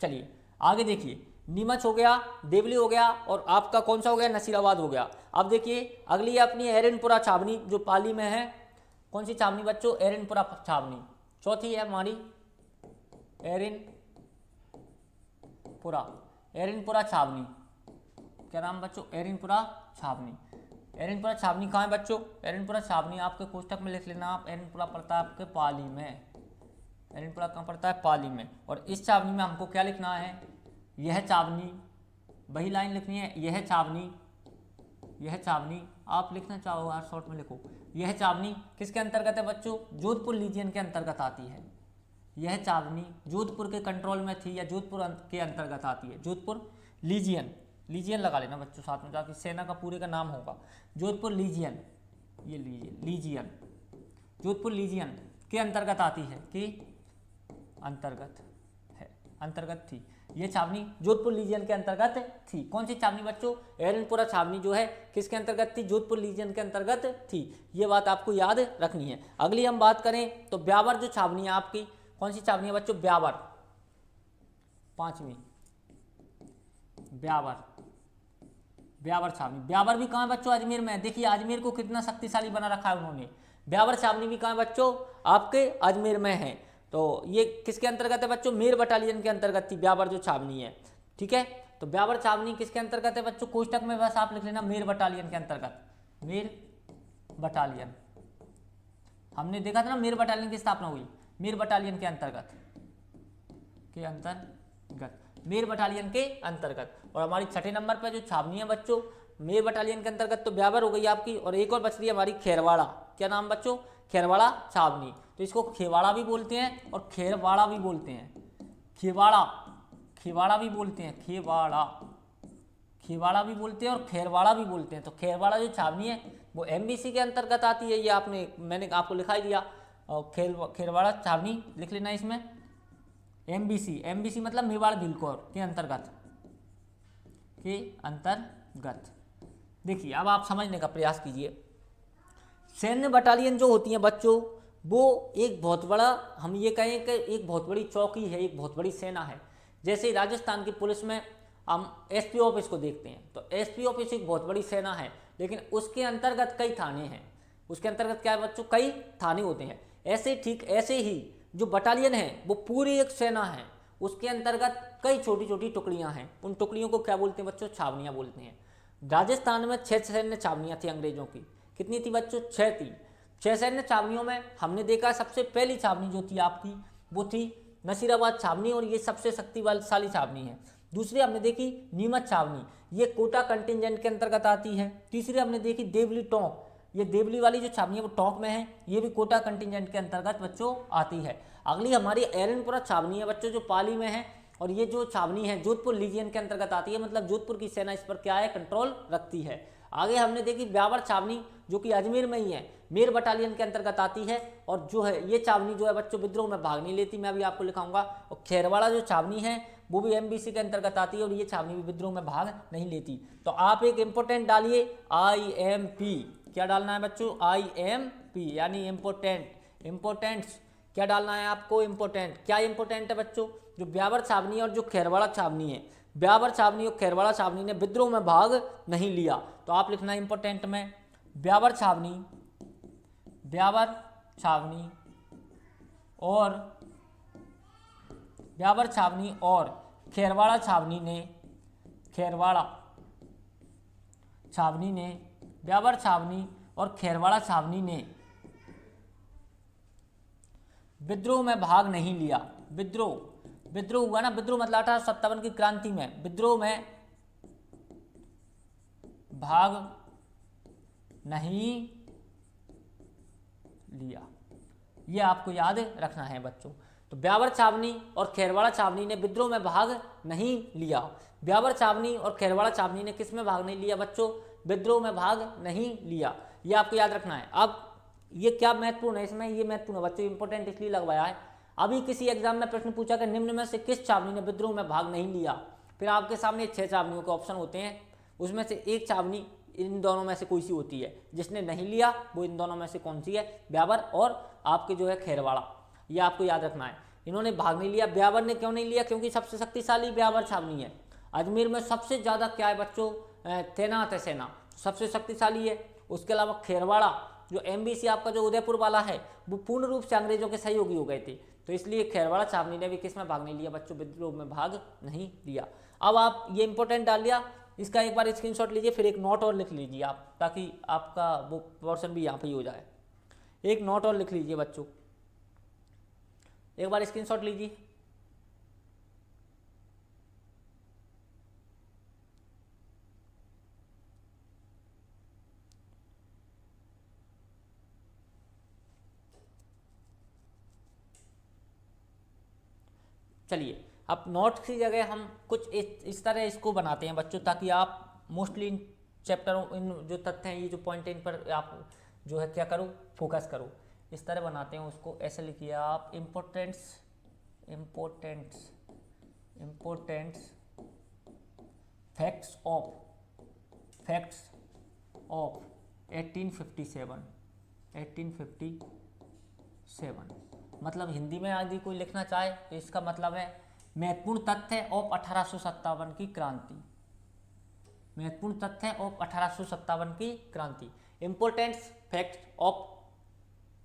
चलिए आगे देखिए, नीमच हो गया, देवली हो गया, और आपका कौन सा हो गया, नसीराबाद हो गया। अब देखिए अगली अपनी एरनपुरा छावनी जो पाली में है। कौन सी छावनी बच्चों, एरनपुरा छावनी। चौथी है हमारी एरनपुरा छावनी। क्या नाम बच्चों, एरनपुरा छावनी। एरनपुरा छावनी कहाँ है बच्चों, एरनपुरा छावनी आपके कोष्टक में लिख लेना आप। एरनपुरा पड़ता है आपके पाली में, एरनपुरा कहाँ पड़ता है, पाली में। और इस छावनी में हमको क्या लिखना है, यह छावनी, वही लाइन लिखनी है, यह छावनी आप लिखना चाहो यार शॉर्ट में लिखो। यह छावनी किसके अंतर्गत है बच्चों, जोधपुर लीजियन के अंतर्गत आती है। यह छावनी जोधपुर के कंट्रोल में थी या जोधपुर के अंतर्गत आती है। जोधपुर लीजियन लगा लेना बच्चों साथ में, ताकि सेना का पूरे का नाम होगा जोधपुर लीजियन। ये लीजियन जोधपुर लीजियन के अंतर्गत आती है, कि अंतर्गत थी। ये छावनी जोधपुर लीजियन के अंतर्गत थी। कौन सी छावनी बच्चों, एरनपुरा छावनी जो है किसके अंतर्गत थी, जोधपुर लीजियन के अंतर्गत थी। ये बात आपको याद रखनी है। अगली हम बात करें तो ब्यावर जो छावनी है आपकी, कौन सी छावनी है बच्चों, ब्यावर। 5वीं ब्यावर छावनी। ब्यावर भी कहाँ है बच्चों, अजमेर में। देखिए अजमेर को कितना शक्तिशाली बना रखा है उन्होंने। ब्यावर छावनी भी कहाँ है बच्चों, आपके अजमेर में है। तो ये किसके अंतर्गत है बच्चों, मेर बटालियन के अंतर्गत थी ब्यावर जो छावनी है, ठीक है। तो ब्यावर छावनी किसके अंतर्गत है बच्चों, कोष्टक में बस आप लिख लेना मेर बटालियन के अंतर्गत। मेर बटालियन हमने देखा था ना, मेर बटालियन की स्थापना हुई मेर बटालियन के अंतर्गत मेर बटालियन के अंतर्गत। और हमारी 6ठे नंबर पर जो छावनी है बच्चों, मेर बटालियन के अंतर्गत तो ब्यावर हो गई आपकी, और एक और बच रही है हमारी खेरवाड़ा। क्या नाम बच्चों? खेरवाड़ा छावनी। तो इसको खेवाड़ा भी बोलते हैं और खेरवाड़ा भी बोलते हैं। खेवाड़ा, खेवाड़ा भी बोलते हैं, खेवाड़ा, खेवाड़ा भी बोलते हैं और खेरवाड़ा भी बोलते हैं। तो खेरवाड़ा जो छावनी है वो एमबीसी के अंतर्गत आती है, ये मैंने आपको लिखा ही दिया। और खेरवाड़ा छावनी लिख लेना इसमें, एमबीसी, एमबीसी मतलब मेवाड़ भिलकोर के अंतर्गत, के अंतर्गत। देखिए अब आप समझने का प्रयास कीजिए। सैन्य बटालियन जो होती हैं बच्चों, वो एक बहुत बड़ा, हम ये कहें कि एक बहुत बड़ी चौकी है, एक बहुत बड़ी सेना है। जैसे राजस्थान की पुलिस में हम एसपी ऑफिस को देखते हैं, तो एसपी ऑफिस एक बहुत बड़ी सेना है, लेकिन उसके अंतर्गत कई थाने हैं। उसके अंतर्गत क्या है बच्चों? कई थाने होते हैं। ऐसे ही जो बटालियन है वो पूरी एक सेना है, उसके अंतर्गत कई छोटी छोटी टुकड़ियां हैं। उन टुकड़ियों को क्या बोलते हैं बच्चों? छावनियां बोलते हैं। राजस्थान में 6 सैन्य छावनियां थी अंग्रेजों की। कितनी थी बच्चों? 6 थी। 6 सैन्य छावनियों में हमने देखा सबसे पहली छावनी जो थी आपकी वो थी नसीराबाद छावनी, और ये सबसे शक्तिशाली छावनी है। दूसरी हमने देखी नीमच छावनी, ये कोटा कंटिजेंट के अंतर्गत आती है। तीसरी हमने देखी देवली टोंक, ये देवली वाली जो छावनी है वो टोंक में है, ये भी कोटा कंटिजेंट के अंतर्गत बच्चों आती है। अगली हमारी एरनपुरा छावनी है बच्चों, जो पाली में है, और ये जो छावनी है जोधपुर लीजियन के अंतर्गत आती है, मतलब जोधपुर की सेना इस पर क्या है? कंट्रोल रखती है। आगे हमने देखी ब्यावर छावनी जो कि अजमेर में ही है, मेर बटालियन के अंतर्गत आती है, और जो है ये छावनी जो है बच्चों विद्रोह में भाग नहीं लेती, मैं अभी आपको लिखाऊंगा। और खेरवाड़ा जो छावनी है वो भी एमबीसी के अंतर्गत आती है, और ये छावनी भी विद्रोह में भाग नहीं लेती। तो आप एक इंपोर्टेंट डालिए IMP। क्या डालना है बच्चों? IMP यानी इम्पोर्टेंट। इम्पोर्टेंट्स क्या डालना है आपको? इम्पोर्टेंट। क्या इम्पोर्टेंट है बच्चों? जो ब्यावर छावनी है और जो खेरवाड़ा छावनी है, ब्यावर छावनी और खेरवाड़ा छावनी ने विद्रोह में भाग नहीं लिया। तो आप लिखना इंपोर्टेंट में ब्यावर छावनी, ब्यावर छावनी और ब्यावर छावनी और खेरवाड़ा छावनी ने, खेरवाड़ा छावनी ने, ब्यावर छावनी और खेरवाड़ा छावनी ने विद्रोह में भाग नहीं लिया। विद्रोह हुआ ना, विद्रोह मतलब 1857 की क्रांति में विद्रोह में भाग नहीं लिया, यह आपको याद रखना है बच्चों। तो ब्यावर छावनी और खेरवाड़ा छावनी ने विद्रोह में भाग नहीं लिया। ब्यावर छावनी और खेरवाड़ा छावनी ने किस में भाग नहीं लिया बच्चों? विद्रोह में भाग नहीं लिया, यह आपको याद रखना है। अब ये क्या महत्वपूर्ण है इसमें? ये महत्वपूर्ण है बच्चों, इंपोर्टेंट इसलिए लगवाया है। अभी किसी एग्जाम में प्रश्न पूछा कि निम्न में से किस छावनी ने विद्रोह में भाग नहीं लिया, फिर आपके सामने 6 छावनियों के ऑप्शन होते हैं, उसमें से एक छावनी इन दोनों में से कोई सी होती है। जिसने नहीं लिया वो इन दोनों में से कौन सी है? ब्यावर और आपके जो है खेरवाड़ा, ये आपको याद रखना है। इन्होंने भाग नहीं लिया। ब्यावर ने क्यों नहीं लिया? क्योंकि सबसे शक्तिशाली ब्यावर छावनी है। अजमेर में सबसे ज़्यादा क्या है बच्चों? तैनात है सेना, सबसे शक्तिशाली है। उसके अलावा खेरवाड़ा जो एमबीसी आपका जो उदयपुर वाला है वो पूर्ण रूप से अंग्रेजों के सहयोगी हो गए थे, तो इसलिए खेरवाड़ा छावनी ने भी किस में भाग नहीं लिया बच्चों? विद्रोह में भाग नहीं लिया। अब आप ये इंपॉर्टेंट डाल लिया, इसका एक बार स्क्रीनशॉट लीजिए, फिर एक नोट और लिख लीजिए आप, ताकि आपका वो पोर्शन भी यहाँ पे ही हो जाए। एक नोट और लिख लीजिए बच्चों, एक बार स्क्रीनशॉट लीजिए। चलिए अब नोट्स की जगह हम कुछ इस तरह इसको बनाते हैं बच्चों, ताकि आप मोस्टली इन चैप्टरों, इन जो तथ्य हैं, ये जो पॉइंट है, इन पर आप जो है क्या करो? फोकस करो। इस तरह बनाते हैं उसको, ऐसे लिखिए आप इम्पोर्टेंट्स फैक्ट्स ऑफ 1857। मतलब हिंदी में यदि कोई लिखना चाहे तो इसका मतलब है महत्वपूर्ण तथ्य ऑफ 1857 की क्रांति। महत्वपूर्ण तथ्य ऑफ 1857 की क्रांति, इंपोर्टेंट्स फैक्ट ऑफ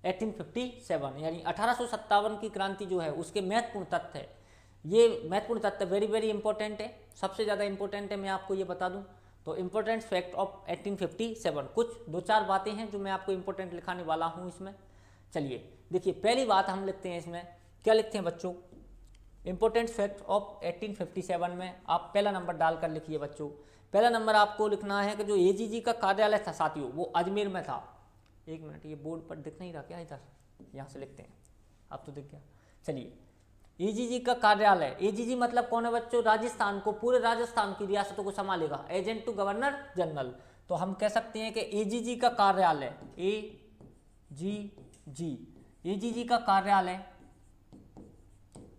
1857, यानी 1857 की क्रांति जो है उसके महत्वपूर्ण तथ्य। ये महत्वपूर्ण तथ्य वेरी वेरी इंपॉर्टेंट है, सबसे ज़्यादा इंपॉर्टेंट है, मैं आपको ये बता दूं। तो इंपॉर्टेंट फैक्ट ऑफ 1857, कुछ 2-4 बातें हैं जो मैं आपको इंपॉर्टेंट लिखाने वाला हूं इसमें। चलिए देखिए, पहली बात हम लिखते हैं इसमें, क्या लिखते हैं बच्चों? इंपॉर्टेंट फैक्ट ऑफ 1857 में आप पहला नंबर डालकर लिखिए बच्चों, पहला नंबर आपको लिखना है कि जो एजीजी का कार्यालय था साथियों वो अजमेर में था। एक मिनट, ये बोर्ड पर दिख नहीं रहा क्या इधर, यहाँ से लिखते हैं, अब तो दिख गया। चलिए, एजीजी का कार्यालय, एजीजी मतलब कौन है बच्चों, राजस्थान को, पूरे राजस्थान की रियासतों को संभालेगा, एजेंट टू गवर्नर जनरल। तो हम कह सकते हैं कि एजीजी का कार्यालय, एजीजी का कार्यालय,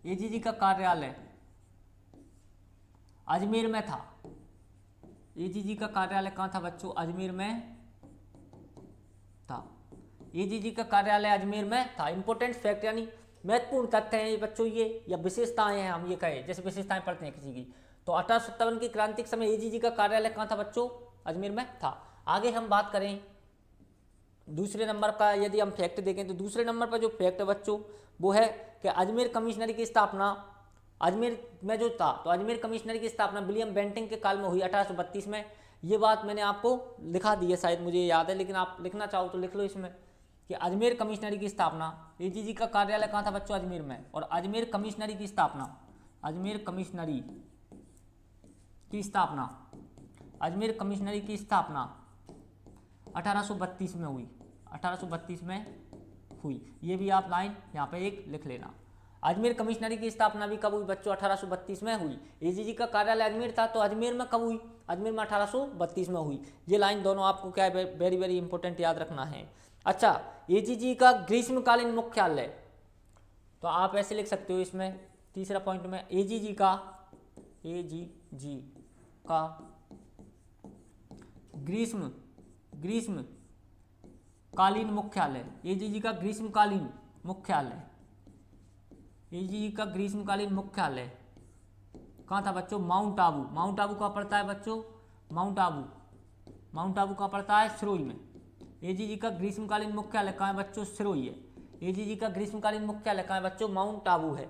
एजीजी का कार्यालय अजमेर में था। एजीजी का कार्यालय कहाँ था बच्चों, अजमेर में था। एजीजी का कार्यालय अजमेर में था। इंपॉर्टेंट फैक्ट यानी महत्वपूर्ण तथ्य हैं ये बच्चों, ये या विशेषताएं हैं, हम ये कहें जैसे विशेषताएं पढ़ते हैं किसी की। तो 1857 की क्रांति के समय एजीजी का कार्यालय कहाँ था बच्चों, अजमेर में था। आगे हम बात करें दूसरे नंबर का, यदि हम फैक्ट देखें तो दूसरे नंबर पर जो फैक्ट है बच्चों वो है कि अजमेर कमिश्नरी की स्थापना अजमेर में जो था, तो अजमेर कमिश्नरी की स्थापना विलियम बेंटिंग के काल में हुई 1832 में। ये बात मैंने आपको लिखा दी है, शायद मुझे याद है, लेकिन आप लिखना चाहो तो लिख लो इसमें कि अजमेर कमिश्नरी की स्थापना, एजीजी का कार्यालय कहाँ था बच्चों, अजमेर में, और अजमेर कमिश्नरी की स्थापना, अजमेर कमिश्नरी की स्थापना, अजमेर कमिश्नरी की स्थापना 1832 में हुई, 1832 में हुई। ये भी आप लाइन यहाँ पे एक लिख लेना। अजमेर कमिश्नरी की स्थापना भी कब हुई बच्चों, 1832 में हुई। एजीजी का कार्यालय अजमेर था, तो अजमेर में कब हुई, अजमेर में 1832 में हुई। ये लाइन दोनों आपको क्या है, वेरी वेरी इंपॉर्टेंट याद रखना है। अच्छा, एजीजी का ग्रीष्मकालीन मुख्यालय, तो आप ऐसे लिख सकते हो इसमें तीसरा पॉइंट में, एजीजी का ग्रीष्मकालीन मुख्यालय, एजीजी का ग्रीष्मकालीन मुख्यालय, एजीजी का ग्रीष्मकालीन मुख्यालय कहाँ था बच्चों, माउंट आबू। माउंट आबू कहाँ पड़ता है बच्चों, माउंट आबू कहाँ पड़ता है, सिरोही में। एजीजी का ग्रीष्मकालीन मुख्यालय कहाँ है बच्चों, सिरोही है। एजीजी का ग्रीष्मकालीन मुख्यालय कहाँ है बच्चों, माउंट आबू है।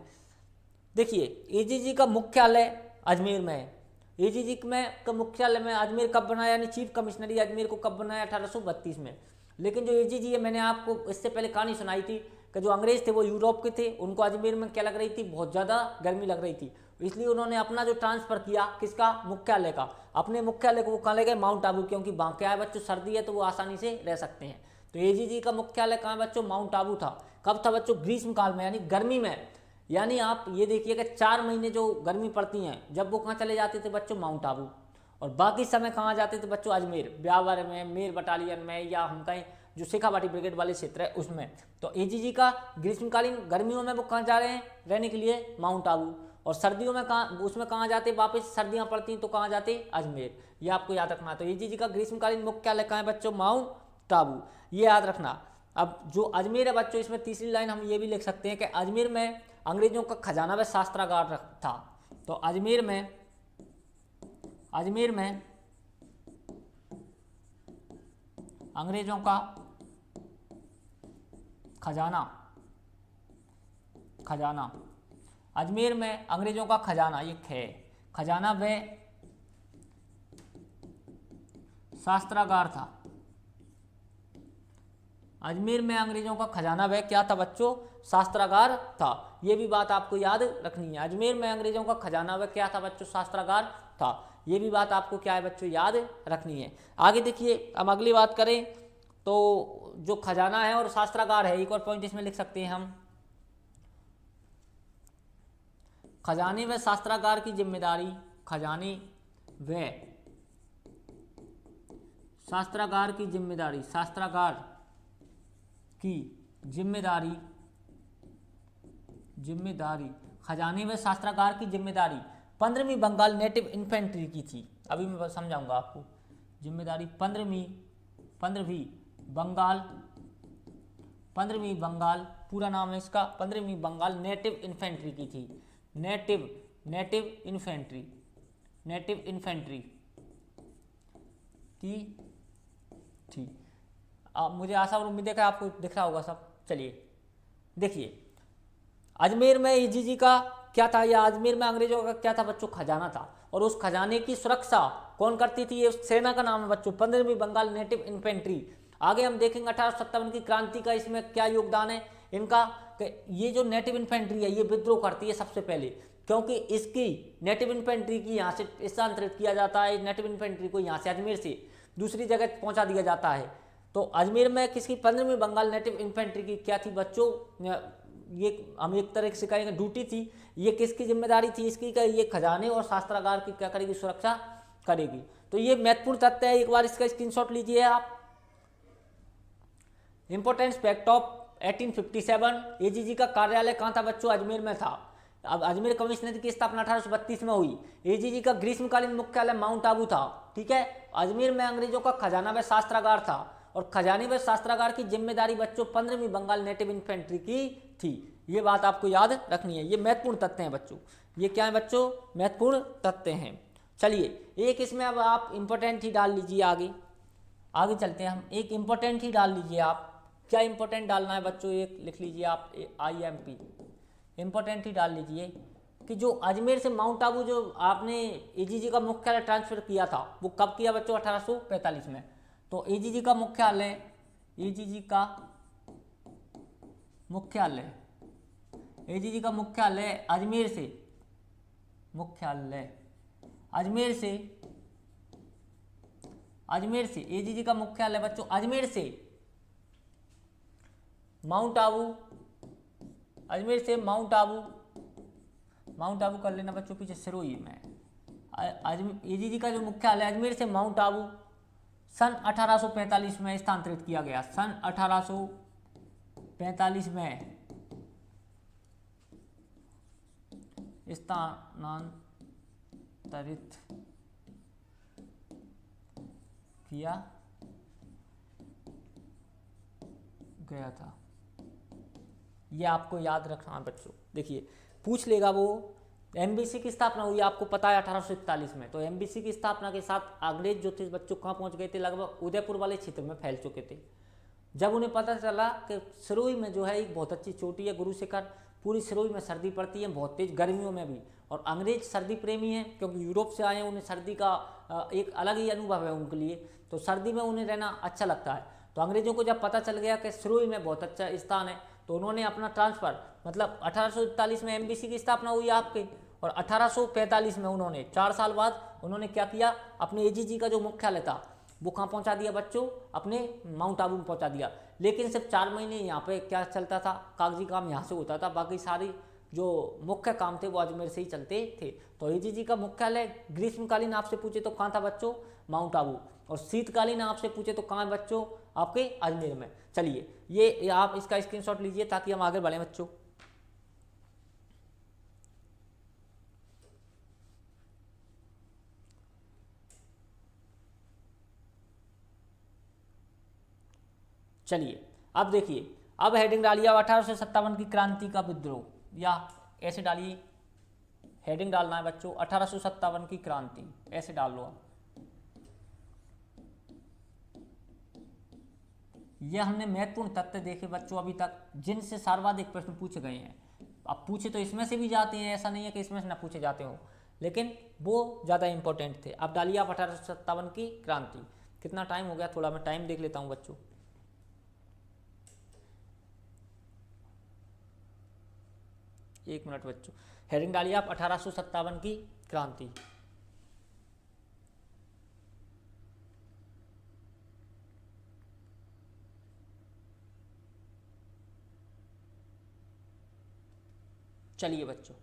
देखिए, एजीजी का मुख्यालय अजमेर में है। एजीजी में का मुख्यालय में अजमेर कब बनाया, यानी चीफ कमिश्नरी अजमेर को कब बनाया, 1832 में। लेकिन जो एजीजी है, मैंने आपको इससे पहले कहानी सुनाई थी कि जो अंग्रेज थे वो यूरोप के थे, उनको अजमेर में क्या लग रही थी, बहुत ज़्यादा गर्मी लग रही थी, इसलिए उन्होंने अपना जो ट्रांसफ़र किया किसका, मुख्यालय का, अपने मुख्यालय को वो कहाँ ले गए, माउंट आबू, क्योंकि वहाँ क्या है बच्चों, सर्दी है तो वो आसानी से रह सकते हैं। तो एजीजी का मुख्यालय कहाँ है बच्चों, माउंट आबू था। कब था बच्चों, ग्रीष्म काल में, यानी गर्मी में। यानी आप ये देखिए कि 4 महीने जो गर्मी पड़ती हैं, जब वो कहाँ चले जाते थे बच्चों, माउंट आबू, और बाकी समय कहाँ जाते थे बच्चों, अजमेर, ब्यावर में, मेर बटालियन में, या हम कहें जो शेखावाटी ब्रिगेड वाले क्षेत्र है उसमें। तो एजीजी का ग्रीष्मकालीन गर्मियों में वो कहाँ जा रहे हैं रहने के लिए, माउंट आबू, और सर्दियों में कहाँ, उसमें कहाँ जाते, वापस सर्दियाँ पड़ती हैं तो कहाँ जाते, अजमेर। ये आपको याद रखना है। तो एजीजी का ग्रीष्मकालीन मुख्यालय कहाँ है बच्चों, माउंट आबू, ये याद रखना। अब जो अजमेर है बच्चों, इसमें तीसरी लाइन हम ये भी लिख सकते हैं कि अजमेर में अंग्रेजों का खजाना व शास्त्रागार था। तो अजमेर में अंग्रेजों का खजाना, अजमेर में अंग्रेजों का खजाना, ये है खजाना व शास्त्रागार था। अजमेर में अंग्रेजों का खजाना व क्या था बच्चों, शास्त्रागार था। ये भी बात आपको याद रखनी है, अजमेर में अंग्रेजों का खजाना व क्या था बच्चों, शास्त्रागार था। ये भी बात आपको क्या है बच्चों, याद रखनी है। आगे देखिए, अब अगली बात करें तो जो खजाना है और शास्त्रागार है, एक और पॉइंट इसमें लिख सकते हैं हम, खजाने व शास्त्रागार की जिम्मेदारी, खजाने व शास्त्रागार की जिम्मेदारी, शास्त्रागार की जिम्मेदारी, खजाने व शास्त्रागार की जिम्मेदारी 15वीं बंगाल नेटिव इन्फेंट्री की थी। अभी मैं समझाऊंगा आपको। जिम्मेदारी 15वीं बंगाल, पूरा नाम है इसका, 15वीं बंगाल नेटिव इन्फेंट्री की थी। नेटिव इन्फेंट्री की थी। मुझे आशा और उम्मीद है कि आपको दिख रहा होगा सब। चलिए देखिए, अजमेर में एजीजी का क्या था, या अजमेर में अंग्रेजों का क्या था बच्चों, खजाना था, और उस खजाने की सुरक्षा कौन करती थी, ये सेना का नाम है बच्चों, 15वीं बंगाल नेटिव इन्फेंट्री। आगे हम देखेंगे 1857 की क्रांति का इसमें क्या योगदान है, इनका कि ये जो नेटिव इन्फेंट्री है ये विद्रोह करती है सबसे पहले, क्योंकि इसकी नेटिव इन्फेंट्री की यहाँ से स्थानांतरित किया जाता है, नेटिव इन्फेंट्री को यहाँ से अजमेर से दूसरी जगह पहुँचा दिया जाता है। तो अजमेर में किसकी 15वीं बंगाल नेटिव इन्फेंट्री की क्या थी बच्चों, ये हम एक तरह से कहेंगे ड्यूटी थी। ये किसकी जिम्मेदारी थी इसकी, ये खजाने और शास्त्रागार की क्या करेगी, सुरक्षा करेगी। तो ये महत्वपूर्ण तथ्य है, एक बार इसका स्क्रीनशॉट लीजिए आप। इंपॉर्टेंट फैक्ट ऑफ 1857, एजीजी का कार्यालय कहाँ था बच्चों, अजमेर में था। अब अजमेर कमिश्नरी की स्थापना 1832 में हुई। एजीजी का ग्रीष्मकालीन मुख्यालय माउंट आबू था, ठीक है। अजमेर में अंग्रेजों का खजाना व शास्त्रागार था, और खजाने व शास्त्रागार की जिम्मेदारी बच्चों 15वीं बंगाल नेटिव इन्फेंट्री की थी। ये बात आपको याद रखनी है, ये महत्वपूर्ण तथ्य हैं बच्चों। ये क्या है बच्चों, महत्वपूर्ण तथ्य हैं। चलिए एक इसमें अब आप इंपॉर्टेंट ही डाल लीजिए, आगे चलते हैं हम। एक इंपॉर्टेंट ही डाल लीजिए आप, क्या इंपॉर्टेंट डालना है बच्चों, एक लिख लीजिए आप, IMP इंपॉर्टेंट ही डाल लीजिए कि जो अजमेर से माउंट आबू जो आपने एजीजी का मुख्यालय ट्रांसफर किया था वो कब किया बच्चों, 1845 में। तो एजीजी का मुख्यालय अजमेर से एजीजी का मुख्यालय बच्चों अजमेर से माउंट आबू कर लेना बच्चों, पीछे सिरोही में। एजीजी का जो मुख्यालय अजमेर से माउंट आबू सन 1845 में स्थानांतरित किया गया। सन 1845 में स्थानांतरित किया गया था। ये आपको याद रखना है बच्चों। देखिए पूछ लेगा वो, एमबीसी की स्थापना हुई आपको पता है 1841 में। तो एमबीसी की स्थापना के साथ अंग्रेज जो थे बच्चों कहाँ पहुँच गए थे, लगभग उदयपुर वाले क्षेत्र में फैल चुके थे। जब उन्हें पता चला कि सिरोही में जो है एक बहुत अच्छी चोटी है गुरु शिखर, पूरी सिरोही में सर्दी पड़ती है बहुत तेज, गर्मियों में भी, और अंग्रेज सर्दी प्रेमी हैं क्योंकि यूरोप से आए हैं, उन्हें सर्दी का एक अलग ही अनुभव है उनके लिए, तो सर्दी में उन्हें रहना अच्छा लगता है। तो अंग्रेजों को जब पता चल गया कि सिरोही में बहुत अच्छा स्थान है, तो उन्होंने अपना ट्रांसफ़र, मतलब 1841 में एमबीसी की स्थापना हुई आपके, और 1845 में उन्होंने 4 साल बाद उन्होंने क्या किया, अपने एजीजी का जो मुख्यालय था वो कहाँ पहुँचा दिया बच्चों, अपने माउंट आबू में पहुँचा दिया। लेकिन सिर्फ 4 महीने यहाँ पे क्या चलता था, कागजी काम यहाँ से होता था, बाकी सारी जो मुख्य काम थे वो अजमेर से ही चलते थे। तो एजीजी का मुख्यालय ग्रीष्मकालीन आपसे पूछे तो कहाँ था बच्चों, माउंट आबू, और शीतकालीन आपसे पूछे तो कहाँ है बच्चों, आपके अजमेर में। चलिए ये आप इसका स्क्रीनशॉट लीजिए ताकि हम आगे बढ़ें बच्चों। चलिए अब देखिए, अब हेडिंग डालिए 1857 की क्रांति का विद्रोह, या ऐसे डालिए, हेडिंग डालना है बच्चों 1857 की क्रांति, ऐसे डाल लो आप। ये हमने महत्वपूर्ण तथ्य देखे बच्चों अभी तक जिनसे सर्वाधिक प्रश्न पूछे गए हैं। अब पूछे तो इसमें से भी जाते हैं, ऐसा नहीं है कि इसमें से ना पूछे जाते हो, लेकिन वो ज़्यादा इंपॉर्टेंट थे। अब डालिए आप 1857 की क्रांति। कितना टाइम हो गया, थोड़ा मैं टाइम देख लेता हूँ बच्चों। एक मिनट बच्चों, हेडिंग डालिए आप 1857 की क्रांति। चलिए बच्चों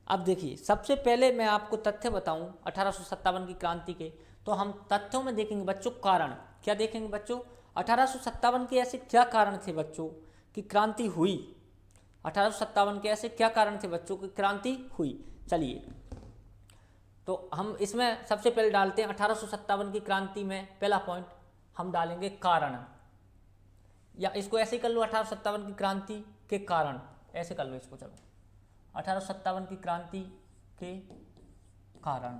अब देखिए, सबसे पहले मैं आपको तथ्य बताऊं 1857 की क्रांति के, तो हम तथ्यों में देखेंगे बच्चों कारण। क्या देखेंगे बच्चों, 1857 के ऐसे क्या कारण थे बच्चों की क्रांति हुई, 1857 के ऐसे क्या कारण थे बच्चों की क्रांति हुई। चलिए तो हम इसमें सबसे पहले डालते हैं 1857 की क्रांति में पहला पॉइंट हम डालेंगे कारण, या इसको ऐसे ही कर लो 1857 की क्रांति के कारण, ऐसे कर लो इसको। चलो 1857 की क्रांति के कारण,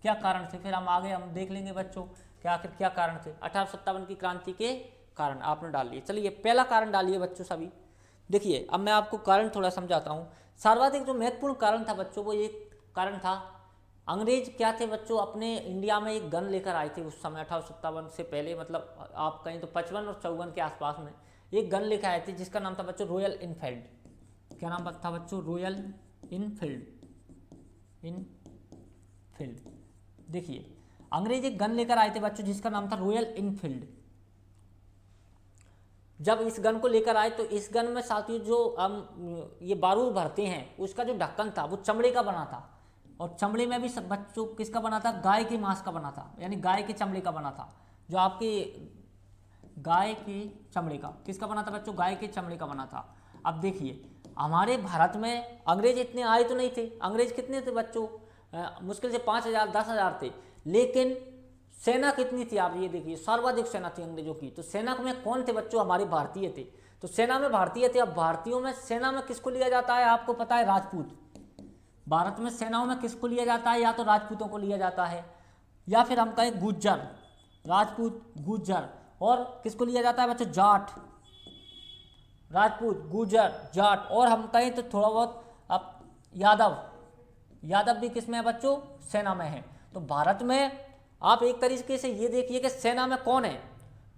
क्या कारण थे, फिर हम आगे हम देख लेंगे बच्चों कि आखिर क्या कारण थे। 1857 की क्रांति के कारण आपने डाल लिए। चलिए पहला कारण डालिए बच्चों सभी। देखिए अब मैं आपको कारण थोड़ा समझाता हूँ। सर्वाधिक जो महत्वपूर्ण कारण था बच्चों वो एक कारण था अंग्रेज क्या थे बच्चों, अपने इंडिया में एक गन लेकर आए थे उस समय 1857 से पहले, मतलब आप कहीं तो 55 और 54 के आसपास में एक गन लेकर आए थे जिसका नाम था बच्चों रॉयल इनफील्ड। क्या नाम था बच्चों? Royal Enfield. इनफील्ड। देखिए अंग्रेज एक गन लेकर आए थे बच्चों जिसका नाम था रॉयल इनफील्ड। जब इस गन को लेकर आए तो इस गन में साथियों जो हम ये बारूद भरते हैं उसका जो ढक्कन था वो चमड़े का बना था, और चमड़े में भी सब बच्चों किसका बना था? गाय के मांस का बना था, यानी गाय के चमड़े का बना था। जो आपके गाय के चमड़े का किसका बना था बच्चों? गाय के चमड़े का बना था। अब देखिए हमारे भारत में अंग्रेज इतने आए तो नहीं थे। अंग्रेज कितने थे बच्चों? मुश्किल से 5,000 10,000 थे, लेकिन सेना कितनी थी? आप ये देखिए, सर्वाधिक सेना थी अंग्रेजों की। तो सेना में कौन थे बच्चों? हमारे भारतीय थे। तो सेना में भारतीय थे। अब भारतीयों में सेना में किसको लिया जाता है? आपको पता है, राजपूत। भारत में सेनाओं में किसको लिया जाता है? या तो राजपूतों को लिया जाता है, या फिर हम कहें गुज्जर, राजपूत गुज्जर। और किसको लिया जाता है बच्चों? जाट, राजपूत गुज्जर जाट। और हम कहें तो थोड़ा बहुत अब यादव, यादव भी किसमें है बच्चों? सेना में है। तो भारत में आप एक तरीके से ये देखिए कि सेना में कौन है।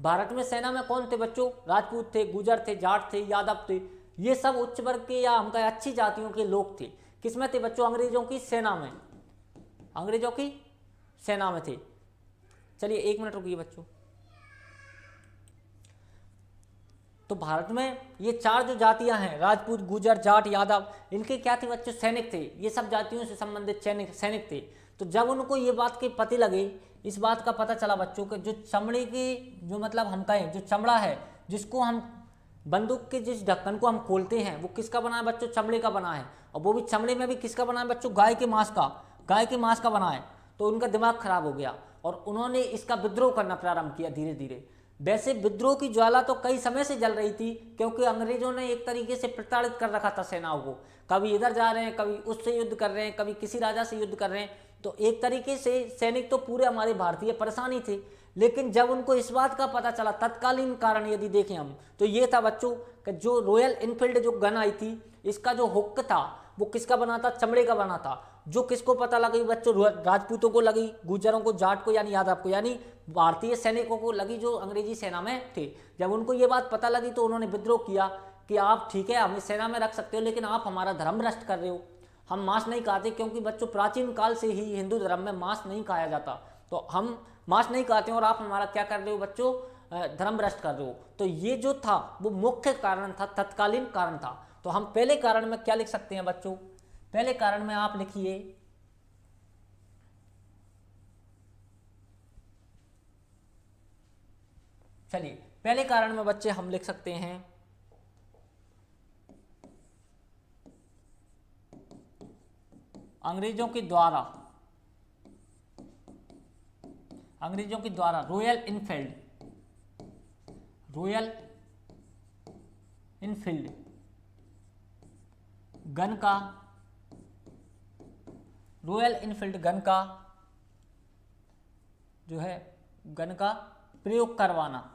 भारत में सेना में कौन थे बच्चों? राजपूत थे, गुजर थे, जाट थे, यादव थे। ये सब उच्च वर्ग के या हम कहें अच्छी जातियों के लोग थे। किसमें थे बच्चों? अंग्रेजों की सेना में। अंग्रेजों की सेना में थे। चलिए 1 मिनट रुकिए बच्चों। तो भारत में ये 4 जो जातियां हैं, राजपूत गुजर जाट यादव, इनके क्या थे बच्चों? सैनिक थे। ये सब जातियों से संबंधित सैनिक थे। तो जब उनको ये बात के पते लगे, इस बात का पता चला बच्चों के जो चमड़े की जो मतलब हम कहें जो चमड़ा है, जिसको हम बंदूक के जिस ढक्कन को हम खोलते हैं वो किसका बना है बच्चों? चमड़े का बना है। और वो भी चमड़े में भी किसका बना है बच्चों? गाय के मांस का। गाय के मांस का बना है। तो उनका दिमाग खराब हो गया और उन्होंने इसका विद्रोह करना प्रारंभ किया धीरे धीरे। वैसे विद्रोह की ज्वाला तो कई समय से जल रही थी, क्योंकि अंग्रेजों ने एक तरीके से प्रताड़ित कर रखा था सेनाओं को। कभी इधर जा रहे हैं, कभी उससे युद्ध कर रहे हैं, कभी किसी राजा से युद्ध कर रहे हैं। तो एक तरीके से सैनिक तो पूरे हमारे भारतीय परेशान ही थे। लेकिन जब उनको इस बात का पता चला, तत्कालीन कारण यदि देखें हम तो ये था बच्चों कि जो रॉयल इनफील्ड जो गन आई थी, इसका जो हुक था वो किसका बना था? चमड़े का बना था। जो किसको पता लगी बच्चों? राजपूतों को लगी, गुर्जरों को, जाट को यानी यादव को, यानी भारतीय सैनिकों को लगी जो अंग्रेजी सेना में थे। जब उनको ये बात पता लगी तो उन्होंने विद्रोह किया कि आप ठीक है हमें सेना में रख सकते हो, लेकिन आप हमारा धर्म भ्रष्ट कर रहे हो। हम मांस नहीं खाते, क्योंकि बच्चों प्राचीन काल से ही हिंदू धर्म में मांस नहीं खाया जाता। तो हम मांस नहीं खाते हैं और आप हमारा क्या कर रहे हो बच्चों? धर्म भ्रष्ट कर रहे हो। तो ये जो था वो मुख्य कारण था, तत्कालीन कारण था। तो हम पहले कारण में क्या लिख सकते हैं बच्चों? पहले कारण में आप लिखिए चलिए पहले कारण में बच्चे हम लिख सकते हैं अंग्रेजों के द्वारा रॉयल इनफील्ड गन का, रॉयल इनफील्ड गन का जो है गन का प्रयोग करवाना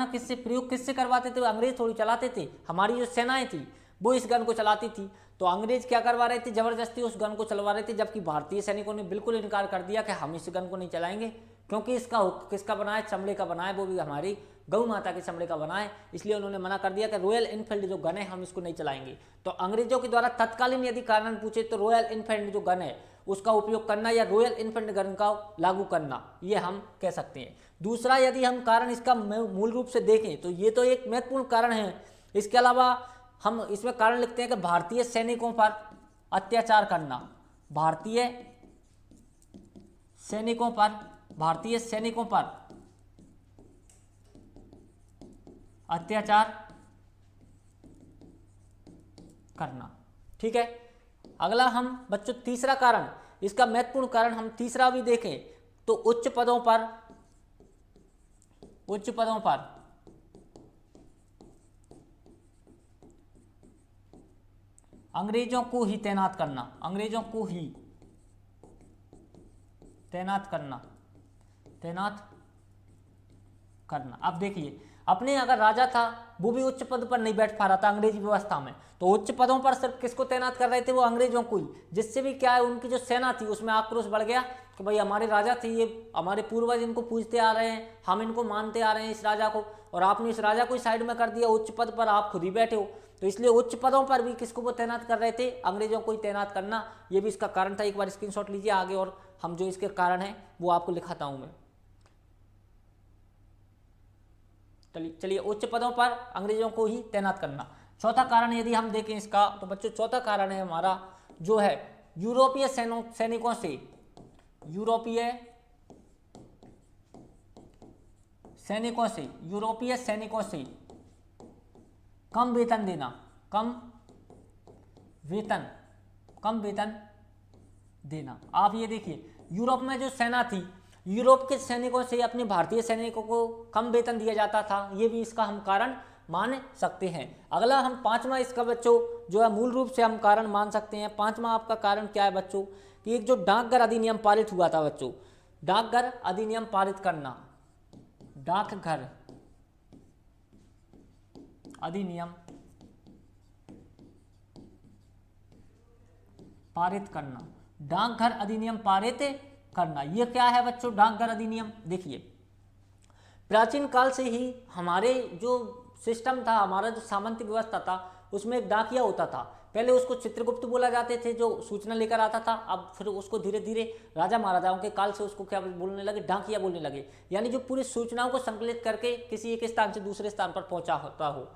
किससे? प्रयोग किससे करवाते थे? अंग्रेज थोड़ी चलाते थे। हमारी जो सेनाएं थी वो इस गन को चलाती थी। तो अंग्रेज क्या करवा रहे थे? जबरदस्ती उस गन को चलवा रहे थे, जबकि भारतीय सैनिकों ने बिल्कुल इनकार कर दिया कि हम इस गन को नहीं चलाएंगे, क्योंकि इसका हुक किसका बना है? चमड़े का बना है, वो भी हमारी गौ माता के चमड़े का बना है। इसलिए उन्होंने मना कर दिया कि रॉयल इनफील्ड जो गन है हम इसको नहीं चलाएंगे। तो अंग्रेजों के द्वारा तत्कालीन यदि कारण पूछे तो रॉयल इनफील्ड जो गन है उसका उपयोग करना या रॉयल इनफील्ड गन का लागू करना, ये हम कह सकते हैं। दूसरा यदि हम कारण इसका मूल रूप से देखें तो ये तो एक महत्वपूर्ण कारण है। इसके अलावा हम इसमें कारण लिखते हैं कि भारतीय सैनिकों पर अत्याचार करना, भारतीय सैनिकों पर अत्याचार करना। ठीक है। अगला हम बच्चों तीसरा कारण, इसका महत्वपूर्ण कारण हम तीसरा भी देखें तो उच्च पदों पर अंग्रेजों को ही तैनात करना। अब देखिए अपने अगर राजा था वो भी उच्च पद पर नहीं बैठ पा रहा था अंग्रेजी व्यवस्था में, तो उच्च पदों पर सिर्फ किसको तैनात कर रहे थे, वो अंग्रेजों को ही, जिससे भी क्या है उनकी जो सेना थी उसमें आक्रोश बढ़ गया कि भाई हमारे राजा थे, ये हमारे पूर्वज इनको पूजते आ रहे हैं, हम इनको मानते आ रहे हैं इस राजा को, और आपने इस राजा को ही साइड में कर दिया, उच्च पद पर आप खुद ही बैठे हो। तो इसलिए उच्च पदों पर भी किसको वो तैनात कर रहे थे, अंग्रेजों को ही तैनात करना, ये भी इसका कारण था। एक बार स्क्रीनशॉट लीजिए आगे, और हम जो इसके कारण हैं वो आपको लिखाता हूं मैं। चलिए उच्च पदों पर अंग्रेजों को ही तैनात करना। चौथा कारण यदि हम देखें इसका, तो बच्चों चौथा कारण है हमारा जो है यूरोपीय सैनिकों से यूरोपीय सैनिकों से कम वेतन देना, कम वेतन देना। आप ये देखिए यूरोप में जो सेना थी, यूरोप के सैनिकों से अपने भारतीय सैनिकों को कम वेतन दिया जाता था, ये भी इसका हम कारण मान सकते हैं। अगला हम पांचवा इसका बच्चों जो है मूल रूप से हम कारण मान सकते हैं। पांचवा आपका कारण क्या है बच्चों, कि एक जो डाकघर अधिनियम पारित हुआ था बच्चों, डाकघर अधिनियम पारित करना, डाकघर अधिनियम पारित करना, डाकघर अधिनियम पारित करना, ये क्या है बच्चों डाकघर अधिनियम। देखिए प्राचीन काल से ही हमारे जो सिस्टम था, हमारा जो सामंती व्यवस्था था, उसमें एक डाकिया होता था। पहले उसको चित्रगुप्त बोला जाते थे जो सूचना लेकर आता था, अब फिर उसको धीरे धीरे राजा महाराजाओं के काल से उसको क्या बोलने लगे, डाकिया बोलने लगे, यानी जो पूरी सूचनाओं को संकलित करके किसी एक स्थान से दूसरे स्थान पर पहुंचा होता हो।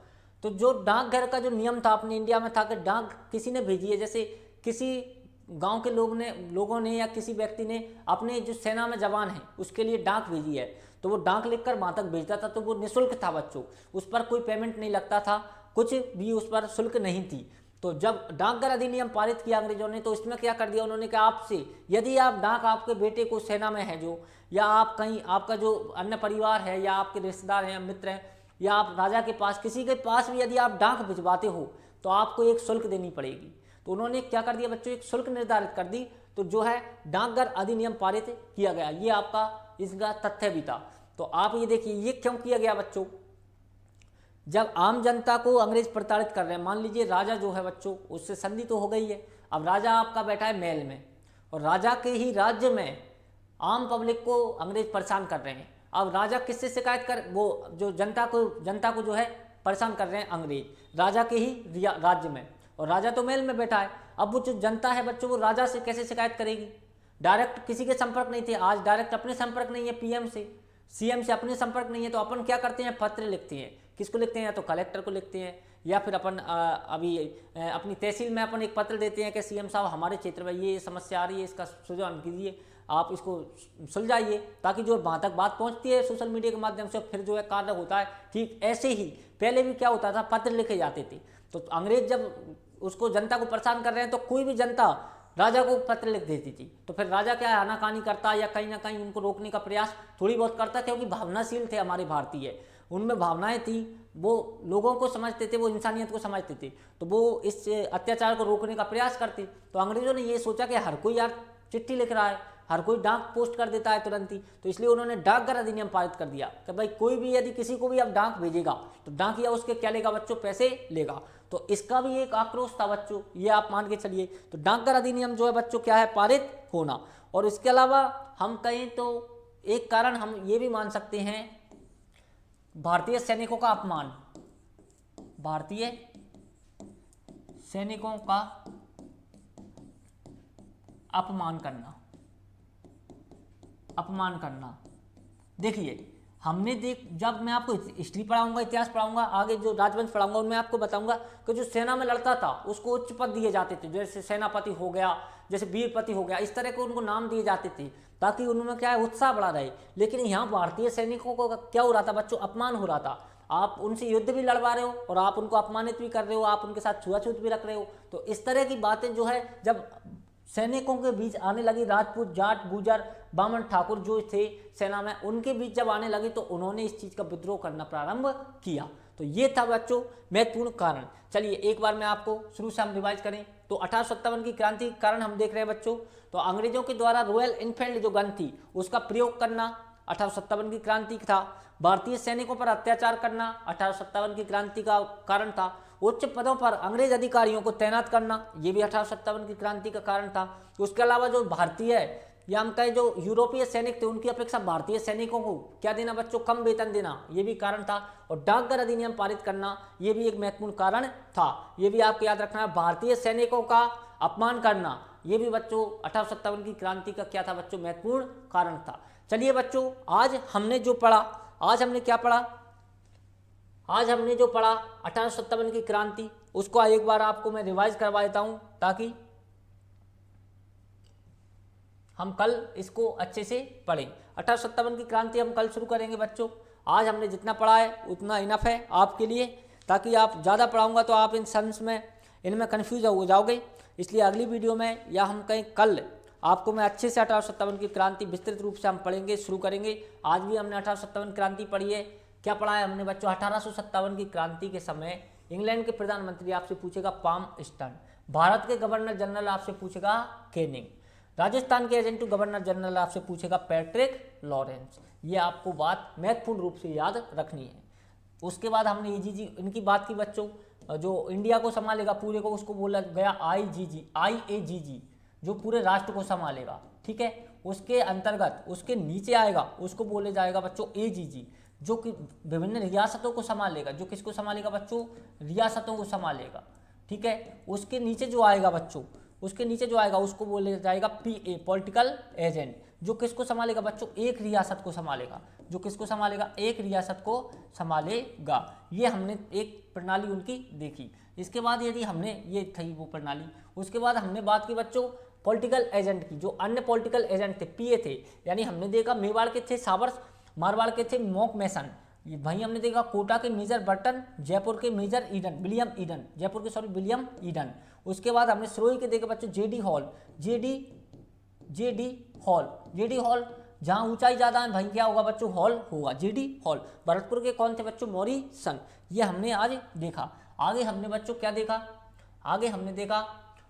तो जो डाकघर का जो नियम था अपने इंडिया में था कि डाक किसी ने भेजी है, जैसे किसी गांव के लोगों ने या किसी व्यक्ति ने अपने जो सेना में जवान है उसके लिए डाक भेजी है, तो वो डाक लिखकर वहां तक भेजता था, तो वो निःशुल्क था बच्चों, उस पर कोई पेमेंट नहीं लगता था, कुछ भी उस पर शुल्क नहीं थी। तो जब डाकघर अधिनियम पारित किया अंग्रेजों ने, तो इसमें क्या कर दिया उन्होंने, कि आपसे यदि आप डाक आपके बेटे को सेना में है जो, या आप कहीं आपका जो अन्य परिवार है या आपके रिश्तेदार हैं, मित्र हैं, या आप राजा के पास किसी के पास भी यदि आप डाक भिजवाते हो तो आपको एक शुल्क देनी पड़ेगी। तो उन्होंने क्या कर दिया बच्चों, एक शुल्क निर्धारित कर दी, तो जो है डाकघर अधिनियम पारित किया गया। ये आपका इसका तथ्य भी था। तो आप ये देखिए ये क्यों किया गया बच्चों, जब आम जनता को अंग्रेज प्रताड़ित कर रहे हैं, मान लीजिए राजा जो है बच्चों उससे संधि तो हो गई है, अब राजा आपका बैठा है महल में, और राजा के ही राज्य में आम पब्लिक को अंग्रेज परेशान कर रहे हैं। अब राजा किससे शिकायत कर, वो जो जनता को जो है परेशान कर रहे हैं अंग्रेज, राजा के ही राज्य में, और राजा तो महल में बैठा है। अब वो जो जनता है बच्चों वो राजा से कैसे शिकायत करेगी, डायरेक्ट किसी के संपर्क नहीं थे, आज डायरेक्ट अपने संपर्क नहीं है, पीएम से सीएम से अपने संपर्क नहीं है, तो अपन क्या करते हैं, पत्र लिखते हैं। किसको लिखते हैं, या तो कलेक्टर को लिखते हैं, या फिर अपन अभी अपनी तहसील में अपन एक पत्र देते हैं कि सीएम साहब हमारे क्षेत्र में ये समस्या आ रही है, इसका सुझाव कीजिए, आप इसको सुलझाइए, ताकि जो वहाँ तक बात पहुँचती है सोशल मीडिया के माध्यम से, फिर जो है कार्य होता है। ठीक ऐसे ही पहले भी क्या होता था, पत्र लिखे जाते थे। तो अंग्रेज जब उसको जनता को परेशान कर रहे हैं, तो कोई भी जनता राजा को पत्र लिख देती थी, तो फिर राजा क्या है आनाकानी करता या कहीं ना कहीं उनको रोकने का प्रयास थोड़ी बहुत करता, क्योंकि भावनाशील थे हमारे भारतीय, उनमें भावनाएं थी, वो लोगों को समझते थे, वो इंसानियत को समझते थे, तो वो इस अत्याचार को रोकने का प्रयास करते। तो अंग्रेजों ने ये सोचा कि हर कोई यार चिट्ठी लिख रहा है, हर कोई डाक पोस्ट कर देता है तुरंत ही, तो इसलिए उन्होंने डाकघर अधिनियम पारित कर दिया कि भाई कोई भी यदि किसी को भी अब डाक भेजेगा तो डाकिया उसके क्या लेगा बच्चों, पैसे लेगा। तो इसका भी एक आक्रोश था बच्चों, ये आप मान के चलिए। तो डाकघर अधिनियम जो है बच्चों क्या है, पारित होना। और इसके अलावा हम कहें तो एक कारण हम ये भी मान सकते हैं, भारतीय सैनिकों का अपमान, भारतीय सैनिकों का अपमान करना। देखिए हमने जब मैं आपको हिस्ट्री पढ़ाऊंगा, इतिहास पढ़ाऊंगा, आगे जो राजवंश पढ़ाऊंगा, उनमें आपको बताऊंगा कि जो सेना में लड़ता था उसको उच्च पद दिए जाते थे, जैसे सेनापति हो गया, जैसे वीरपति हो गया, इस तरह के उनको नाम दिए जाते थे, ताकि उनमें क्या है उत्साह बढ़ा रहे। लेकिन यहाँ भारतीय सैनिकों को क्या हो रहा था बच्चों, अपमान हो रहा था। आप उनसे युद्ध भी लड़वा रहे हो और आप उनको अपमानित भी कर रहे हो, आप उनके साथ छुआछूत भी रख रहे हो। तो इस तरह की बातें जो है जब सैनिकों के बीच आने लगी, राजपूत, जाट, गुजर, बामन, ठाकुर जो थे सेना में, उनके बीच जब आने लगी तो उन्होंने इस चीज का विद्रोह करना प्रारंभ किया। तो ये था बच्चों महत्वपूर्ण कारण। चलिए एक बार मैं आपको शुरू से हम रिवाइज करें तो 1857 की क्रांति के कारण हम देख रहे हैं बच्चों, तो अंग्रेजों के द्वारा रॉयल इनफील्ड जो गन थी उसका प्रयोग करना, 1857 की क्रांति था। भारतीय सैनिकों पर अत्याचार करना 1857 की क्रांति का कारण था। उच्च पदों पर अंग्रेज अधिकारियों को तैनात करना, ये भी 1857 की क्रांति का कारण था। उसके अलावा जो भारतीय या हम कहें जो यूरोपीय सैनिक थे उनकी अपेक्षा भारतीय सैनिकों को क्या देना बच्चों, कम वेतन देना, ये भी कारण था। और डाकघर अधिनियम पारित करना, ये भी एक महत्वपूर्ण कारण था। ये भी आपको याद रखना है। भारतीय सैनिकों का अपमान करना, ये भी बच्चों 1857 की क्रांति का क्या था बच्चों, महत्वपूर्ण कारण था। चलिए बच्चों, आज हमने जो पढ़ा, आज हमने क्या पढ़ा, आज हमने जो पढ़ा 1857 की क्रांति, उसको एक बार आपको मैं रिवाइज करवा देता हूं ताकि हम कल इसको अच्छे से पढ़ें। 1857 की क्रांति हम कल शुरू करेंगे बच्चों। आज हमने जितना पढ़ा है उतना इनफ है आपके लिए, ताकि आप ज़्यादा पढ़ाऊंगा तो आप इन सन्स में इनमें कन्फ्यूज हो जाओगे। इसलिए अगली वीडियो में या हम कहीं कल आपको मैं अच्छे से 1857 की क्रांति विस्तृत रूप से हम पढ़ेंगे, शुरू करेंगे। आज भी हमने 1857 क्रांति पढ़ी है। क्या पढ़ा है हमने बच्चों, 1857 की क्रांति के समय इंग्लैंड के प्रधानमंत्री आपसे पूछेगा पाल्मस्टन, भारत के गवर्नर जनरल आपसे पूछेगा कैनिंग, राजस्थान के एजेंट टू गवर्नर जनरल आपसे पूछेगा पैट्रिक लॉरेंस। ये आपको बात महत्वपूर्ण रूप से याद रखनी है। उसके बाद हमने ईजीजी इनकी बात की बच्चों, जो इंडिया को संभालेगा पूरे को उसको बोला गया IAGG, जो पूरे राष्ट्र को संभालेगा, ठीक है। उसके अंतर्गत उसके नीचे आएगा उसको बोले जाएगा बच्चों AGG, जो कि विभिन्न रियासतों को संभालेगा। जो किसको संभालेगा बच्चों, रियासतों को संभालेगा, ठीक है। उसके नीचे जो आएगा बच्चों, उसके नीचे जो आएगा उसको बोले जाएगा PA, पॉलिटिकल एजेंट, जो किसको संभालेगा बच्चों, एक रियासत को संभालेगा। जो किसको संभालेगा, एक रियासत को संभालेगा। ये हमने एक प्रणाली उनकी देखी। इसके बाद यदि हमने ये थी वो प्रणाली, उसके बाद हमने बात की बच्चों पॉलिटिकल एजेंट की। जो अन्य पॉलिटिकल एजेंट थे PA थे, यानी हमने देखा मेवाड़ के थे साबर्स, मारवाड़ के थे मॉक मैसन, वहीं हमने देखा कोटा के मेजर बर्टन, जयपुर के major Eden, William Eden, Jaipur के विलियम ईडन। उसके बाद हमने सिरोही के देखे बच्चों JD हॉल, जहां ऊंचाई ज्यादा है भाई क्या होगा बच्चों, हॉल होगा, JD हॉल। भरतपुर के कौन थे बच्चों, मॉरिसन। ये हमने आज देखा। आगे हमने बच्चों क्या देखा, आगे हमने देखा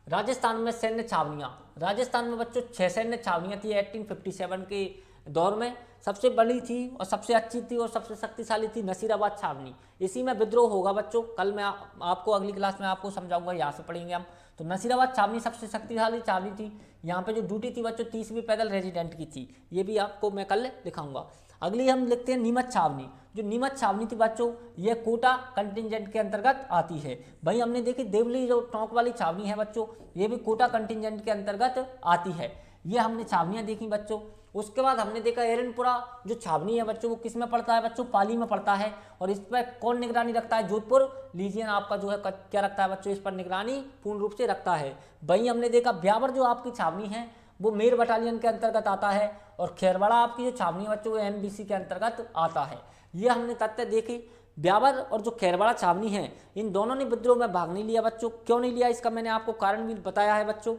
राजस्थान में सैन्य छावनियां। राजस्थान में बच्चों 6 सैन्य छावनियां थी 1857 के दौर में। सबसे बड़ी थी और सबसे अच्छी थी और सबसे शक्तिशाली थी नसीराबाद छावनी। इसी में विद्रोह होगा बच्चों, कल मैं आपको अगली क्लास में आपको समझाऊंगा, यहाँ से पढ़ेंगे हम। तो नसीराबाद छावनी सबसे शक्तिशाली छावनी थी। यहाँ पे जो ड्यूटी थी बच्चों 30वीं पैदल रेजिडेंट की थी, ये भी आपको मैं कल दिखाऊंगा। अगली हम लिखते हैं नीमच छावनी। जो नीमच छावनी थी बच्चों, यह कोटा कंटिजेंट के अंतर्गत आती है। भाई हमने देखी देवली जो टोंक वाली छावनी है बच्चों, ये भी कोटा कंटिजेंट के अंतर्गत आती है। ये हमने छावनियां देखी बच्चों। उसके बाद हमने देखा एरनपुरा जो छावनी है बच्चों, वो किस में पड़ता है बच्चों, पाली में पड़ता है। और इस पर कौन निगरानी रखता है, जोधपुर लीजियन आपका जो है क्या रखता है बच्चों, इस पर निगरानी पूर्ण रूप से रखता है। वहीं हमने देखा ब्यावर जो आपकी छावनी है वो मेर बटालियन के अंतर्गत आता है। और खेरवाड़ा आपकी जो छावनी है बच्चों वो MBC के अंतर्गत आता है। ये हमने तथ्य देखे। ब्यावर और जो खेरवाड़ा छावनी है, इन दोनों ने विद्रोह में भाग नहीं लिया बच्चों। क्यों नहीं लिया, इसका मैंने आपको कारण भी बताया है बच्चों।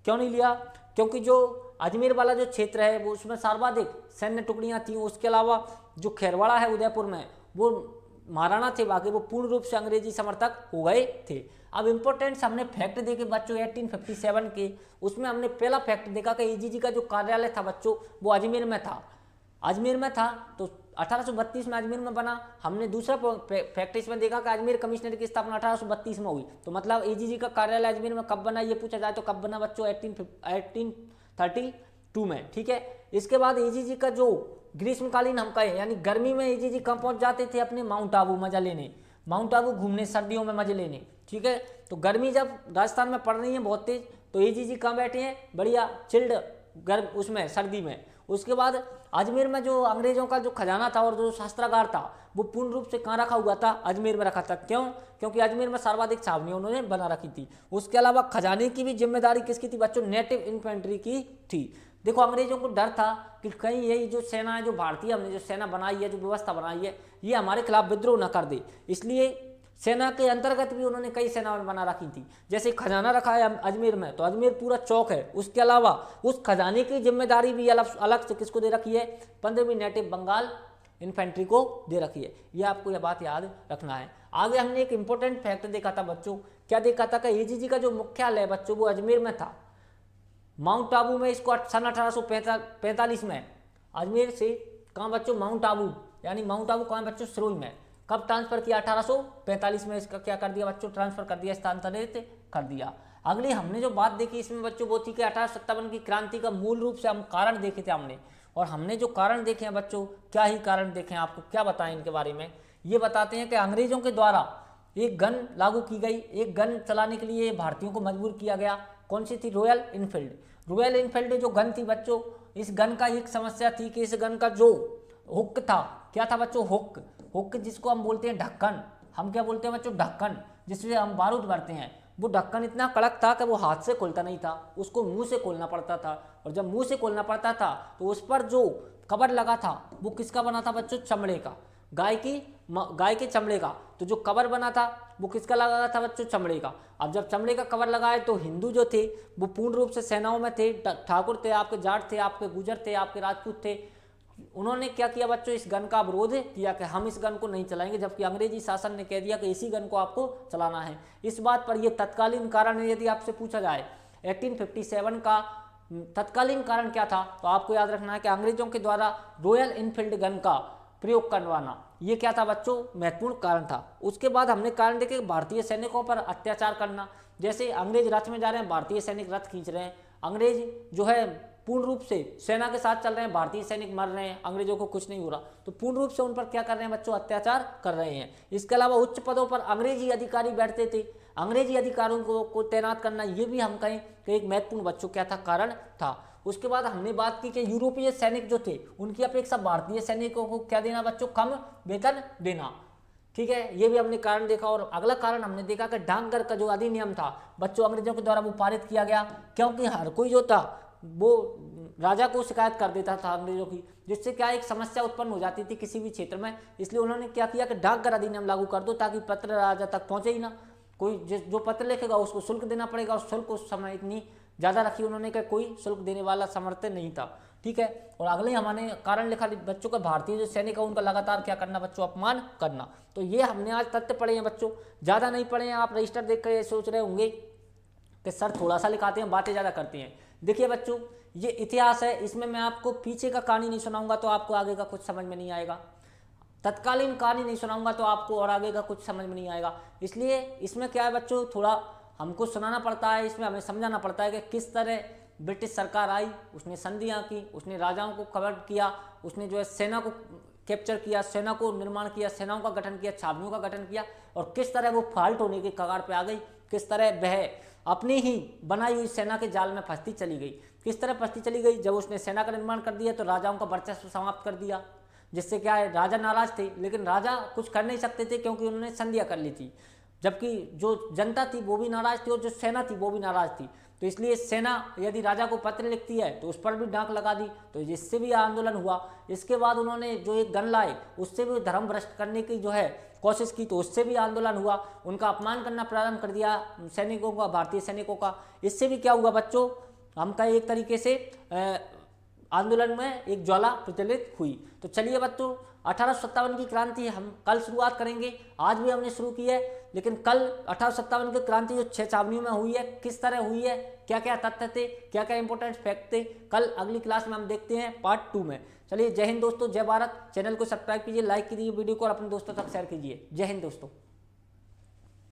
क्यों नहीं लिया, क्योंकि जो अजमेर वाला जो क्षेत्र है वो उसमें सर्वाधिक सैन्य टुकड़ियां थी। उसके अलावा जो खेरवाड़ा है उदयपुर में, वो महाराणा थे, बाकी वो पूर्ण रूप से अंग्रेजी समर्थक हो गए थे। अब इंपॉर्टेंट हमने फैक्ट देखे बच्चों 1857 के, उसमें हमने पहला फैक्ट देखा कि AGG का जो कार्यालय था बच्चों वो अजमेर में था। अजमेर में था तो 1832 में अजमेर में बना। हमने दूसरा फैक्ट इसमें देखा कि अजमेर कमिश्नरी की स्थापना 1832 में हुई। तो मतलब AGG का कार्यालय अजमेर में कब बना, ये पूछा जाए तो कब बना बच्चों, 1832 में, ठीक है। इसके बाद AGG का जो ग्रीष्मकालीन हम कहें यानी गर्मी में AGG कहाँ पहुंच जाते थे, अपने माउंट आबू मजा लेने, माउंट आबू घूमने, सर्दियों में मजे लेने, ठीक है। तो गर्मी जब राजस्थान में पड़ रही है बहुत तेज, तो AGG कहाँ बैठे हैं, बढ़िया चिल्ड गर्म उसमें सर्दी में। उसके बाद अजमेर में जो अंग्रेजों का जो खजाना था और जो शस्त्रागार था वो पूर्ण रूप से कहाँ रखा हुआ था, अजमेर में रखा था। क्यों, क्योंकि अजमेर में सर्वाधिक छावनियां उन्होंने बना रखी थी। उसके अलावा खजाने की भी जिम्मेदारी किसकी थी बच्चों, नेटिव इन्फेंट्री की थी। देखो अंग्रेजों को डर था कि कहीं यही जो सेना है, जो भारतीय हमने जो सेना बनाई है, जो व्यवस्था बनाई है, ये हमारे खिलाफ विद्रोह न कर दे। इसलिए सेना के अंतर्गत भी उन्होंने कई सेना बना रखी थी। जैसे खजाना रखा है अजमेर में, तो अजमेर पूरा चौक है। उसके अलावा उस खजाने की जिम्मेदारी भी अलग से किसको दे रखी है, 15वीं नेटिव बंगाल इन्फेंट्री को दे रखी है। ये आपको यह बात याद रखना है। आगे हमने एक इंपॉर्टेंट फैक्ट देखा था बच्चों, क्या देखा था कि AGG का जो मुख्यालय है बच्चों वो अजमेर में था। माउंट आबू में इसको सन 1845 में अजमेर से कहाँ बच्चों, माउंट आबू, यानी माउंट आबू कहाँ बच्चों, सिरोही में। कब ट्रांसफर किया, 1845 में इसका क्या कर दिया बच्चों, ट्रांसफर कर दिया, स्थानांतरित कर दिया। अगली हमने जो बात देखी इसमें बच्चों वो थी कि 1857 की क्रांति का मूल रूप से हम कारण देखे थे हमने, और हमने जो कारण देखे हैं बच्चों, क्या ही कारण देखे हैं, आपको क्या बताएं इनके बारे में। ये बताते हैं कि अंग्रेजों के द्वारा एक गन लागू की गई, एक गन चलाने के लिए भारतीयों को मजबूर किया गया। कौन सी थी, रॉयल इनफील्ड। रॉयल इनफील्ड जो गन थी बच्चों, इस गन का एक समस्या थी कि इस गन का जो हुक था, क्या था बच्चों, हुक। हुक जिसको हम बोलते हैं ढक्कन, हम क्या बोलते हैं बच्चों, ढक्कन, जिससे हम बारूद भरते हैं। वो ढक्कन इतना कड़क था कि वो हाथ से खोलता नहीं था, उसको मुंह से खोलना पड़ता था। और जब मुंह से खोलना पड़ता था तो उस पर जो कवर लगा था वो किसका बना था बच्चों, चमड़े का, गाय के चमड़े का। तो जो कवर बना था वो किसका लगा था बच्चों, चमड़े का। अब जब चमड़े का कवर लगाए तो हिंदू जो थे वो पूर्ण रूप से सेनाओं में थे, ठाकुर थे, आपके जाट थे, आपके गुजर थे, आपके राजपूत थे। उन्होंने क्या किया बच्चों, इस गन का विरोध किया कि हम इस गन को नहीं चलाएंगे, जबकि अंग्रेजी शासन ने कह दिया कि इसी गन को आपको चलाना है। इस बात पर यह तत्कालीन कारण है, यदि आपसे पूछा जाए 1857 का तत्कालीन कारण क्या था, तो आपको याद रखना है कि अंग्रेजों के द्वारा रॉयल इनफील्ड गन का प्रयोग करवाना, ये क्या था बच्चों, महत्वपूर्ण कारण था। उसके बाद हमने कारण देखे भारतीय सैनिकों पर अत्याचार करना। जैसे अंग्रेज रथ में जा रहे हैं, भारतीय सैनिक रथ खींच रहे हैं, अंग्रेज जो है पूर्ण रूप से सेना के साथ चल रहे हैं, भारतीय सैनिक मर रहे हैं, अंग्रेजों को कुछ नहीं हो रहा, तो पूर्ण रूप से उन पर क्या कर रहे हैं बच्चों, अत्याचार कर रहे हैं। इसके अलावा उच्च पदों पर अंग्रेजी अधिकारी बैठते थे, अंग्रेजी अधिकारियों को तैनात करना, ये भी हम कहें कि एक महत्वपूर्ण बच्चों क्या था, कारण था। उसके बाद हमने बात की कि यूरोपीय सैनिक जो थे उनकी अपेक्षा भारतीय सैनिकों को क्या देना बच्चों, कम वेतन देना। ठीक है, ये भी हमने कारण देखा। और अगला कारण हमने देखा कि डाकघर का जो अधिनियम था बच्चों, अंग्रेजों के द्वारा वो पारित किया गया, क्योंकि हर कोई जो था वो राजा को शिकायत कर देता था अंग्रेजों की, जिससे क्या एक समस्या उत्पन्न हो जाती थी किसी भी क्षेत्र में। इसलिए उन्होंने क्या किया कि डाकघर अधिनियम लागू कर दो, ताकि पत्र राजा तक पहुंचे ही ना। कोई जो पत्र लिखेगा उसको शुल्क देना पड़ेगा, और शुल्क उस समय इतनी ज़्यादा रखी उन्होंने कि कोई शुल्क देने वाला सामर्थ्य नहीं था। ठीक है, और अगले हमारे कारण लिखा बच्चों का, भारतीय जो सैनिक है उनका लगातार क्या करना बच्चों, अपमान करना। तो ये हमने आज तथ्य पढ़े हैं बच्चों, ज़्यादा नहीं पढ़े हैं। आप रजिस्टर देख कर ये सोच रहे होंगे कि सर थोड़ा सा लिखाते हैं, बातें ज़्यादा करते हैं। देखिए बच्चों, ये इतिहास है, इसमें मैं आपको पीछे का कहानी नहीं सुनाऊंगा तो आपको आगे का कुछ समझ में नहीं आएगा, तत्कालीन कहानी नहीं सुनाऊंगा तो आपको और आगे का कुछ समझ में नहीं आएगा। इसलिए इसमें क्या है बच्चों, थोड़ा हमको सुनाना पड़ता है, इसमें हमें समझाना पड़ता है कि किस तरह ब्रिटिश सरकार आई, उसने संधियाँ की, उसने राजाओं को कवर किया, उसने जो है सेना को कैप्चर किया, सेना को निर्माण किया, सेनाओं का गठन किया, छावनियों का गठन किया, और किस तरह वो फाल्ट होने के कगार पे आ गई, किस तरह वह अपनी ही बनाई हुई सेना के जाल में फंसती चली गई। किस तरह फंसती चली गई, जब उसने सेना का निर्माण कर दिया तो राजाओं का वर्चस्व समाप्त कर दिया, जिससे क्या है, राजा नाराज थे, लेकिन राजा कुछ कर नहीं सकते थे क्योंकि उन्होंने संधियाँ कर ली थी, जबकि जो जनता थी वो भी नाराज थी और जो सेना थी वो भी नाराज थी। तो इसलिए सेना यदि राजा को पत्र लिखती है तो उस पर भी डांक लगा दी, तो जिससे भी आंदोलन हुआ। इसके बाद उन्होंने जो एक गन लाए उससे भी धर्म भ्रष्ट करने की जो है कोशिश की, तो उससे भी आंदोलन हुआ, उनका अपमान करना प्रारंभ कर दिया सैनिकों का, भारतीय सैनिकों का। इससे भी क्या हुआ बच्चों, हम का एक तरीके से आंदोलन में एक ज्वाला प्रज्वलित हुई। तो चलिए बच्चों, 1857 की क्रांति हम कल शुरुआत करेंगे, आज भी हमने शुरू की है, लेकिन कल 1857 की क्रांति जो 6 छावनियों में हुई है, किस तरह हुई है, क्या क्या तथ्य थे, क्या क्या इंपॉर्टेंट फैक्ट थे, कल अगली क्लास में हम देखते हैं पार्ट 2 में। चलिए, जय हिंद दोस्तों, जय भारत। चैनल को सब्सक्राइब कीजिए, लाइक कीजिए वीडियो को और अपने दोस्तों तक शेयर कीजिए। जय हिंद दोस्तों।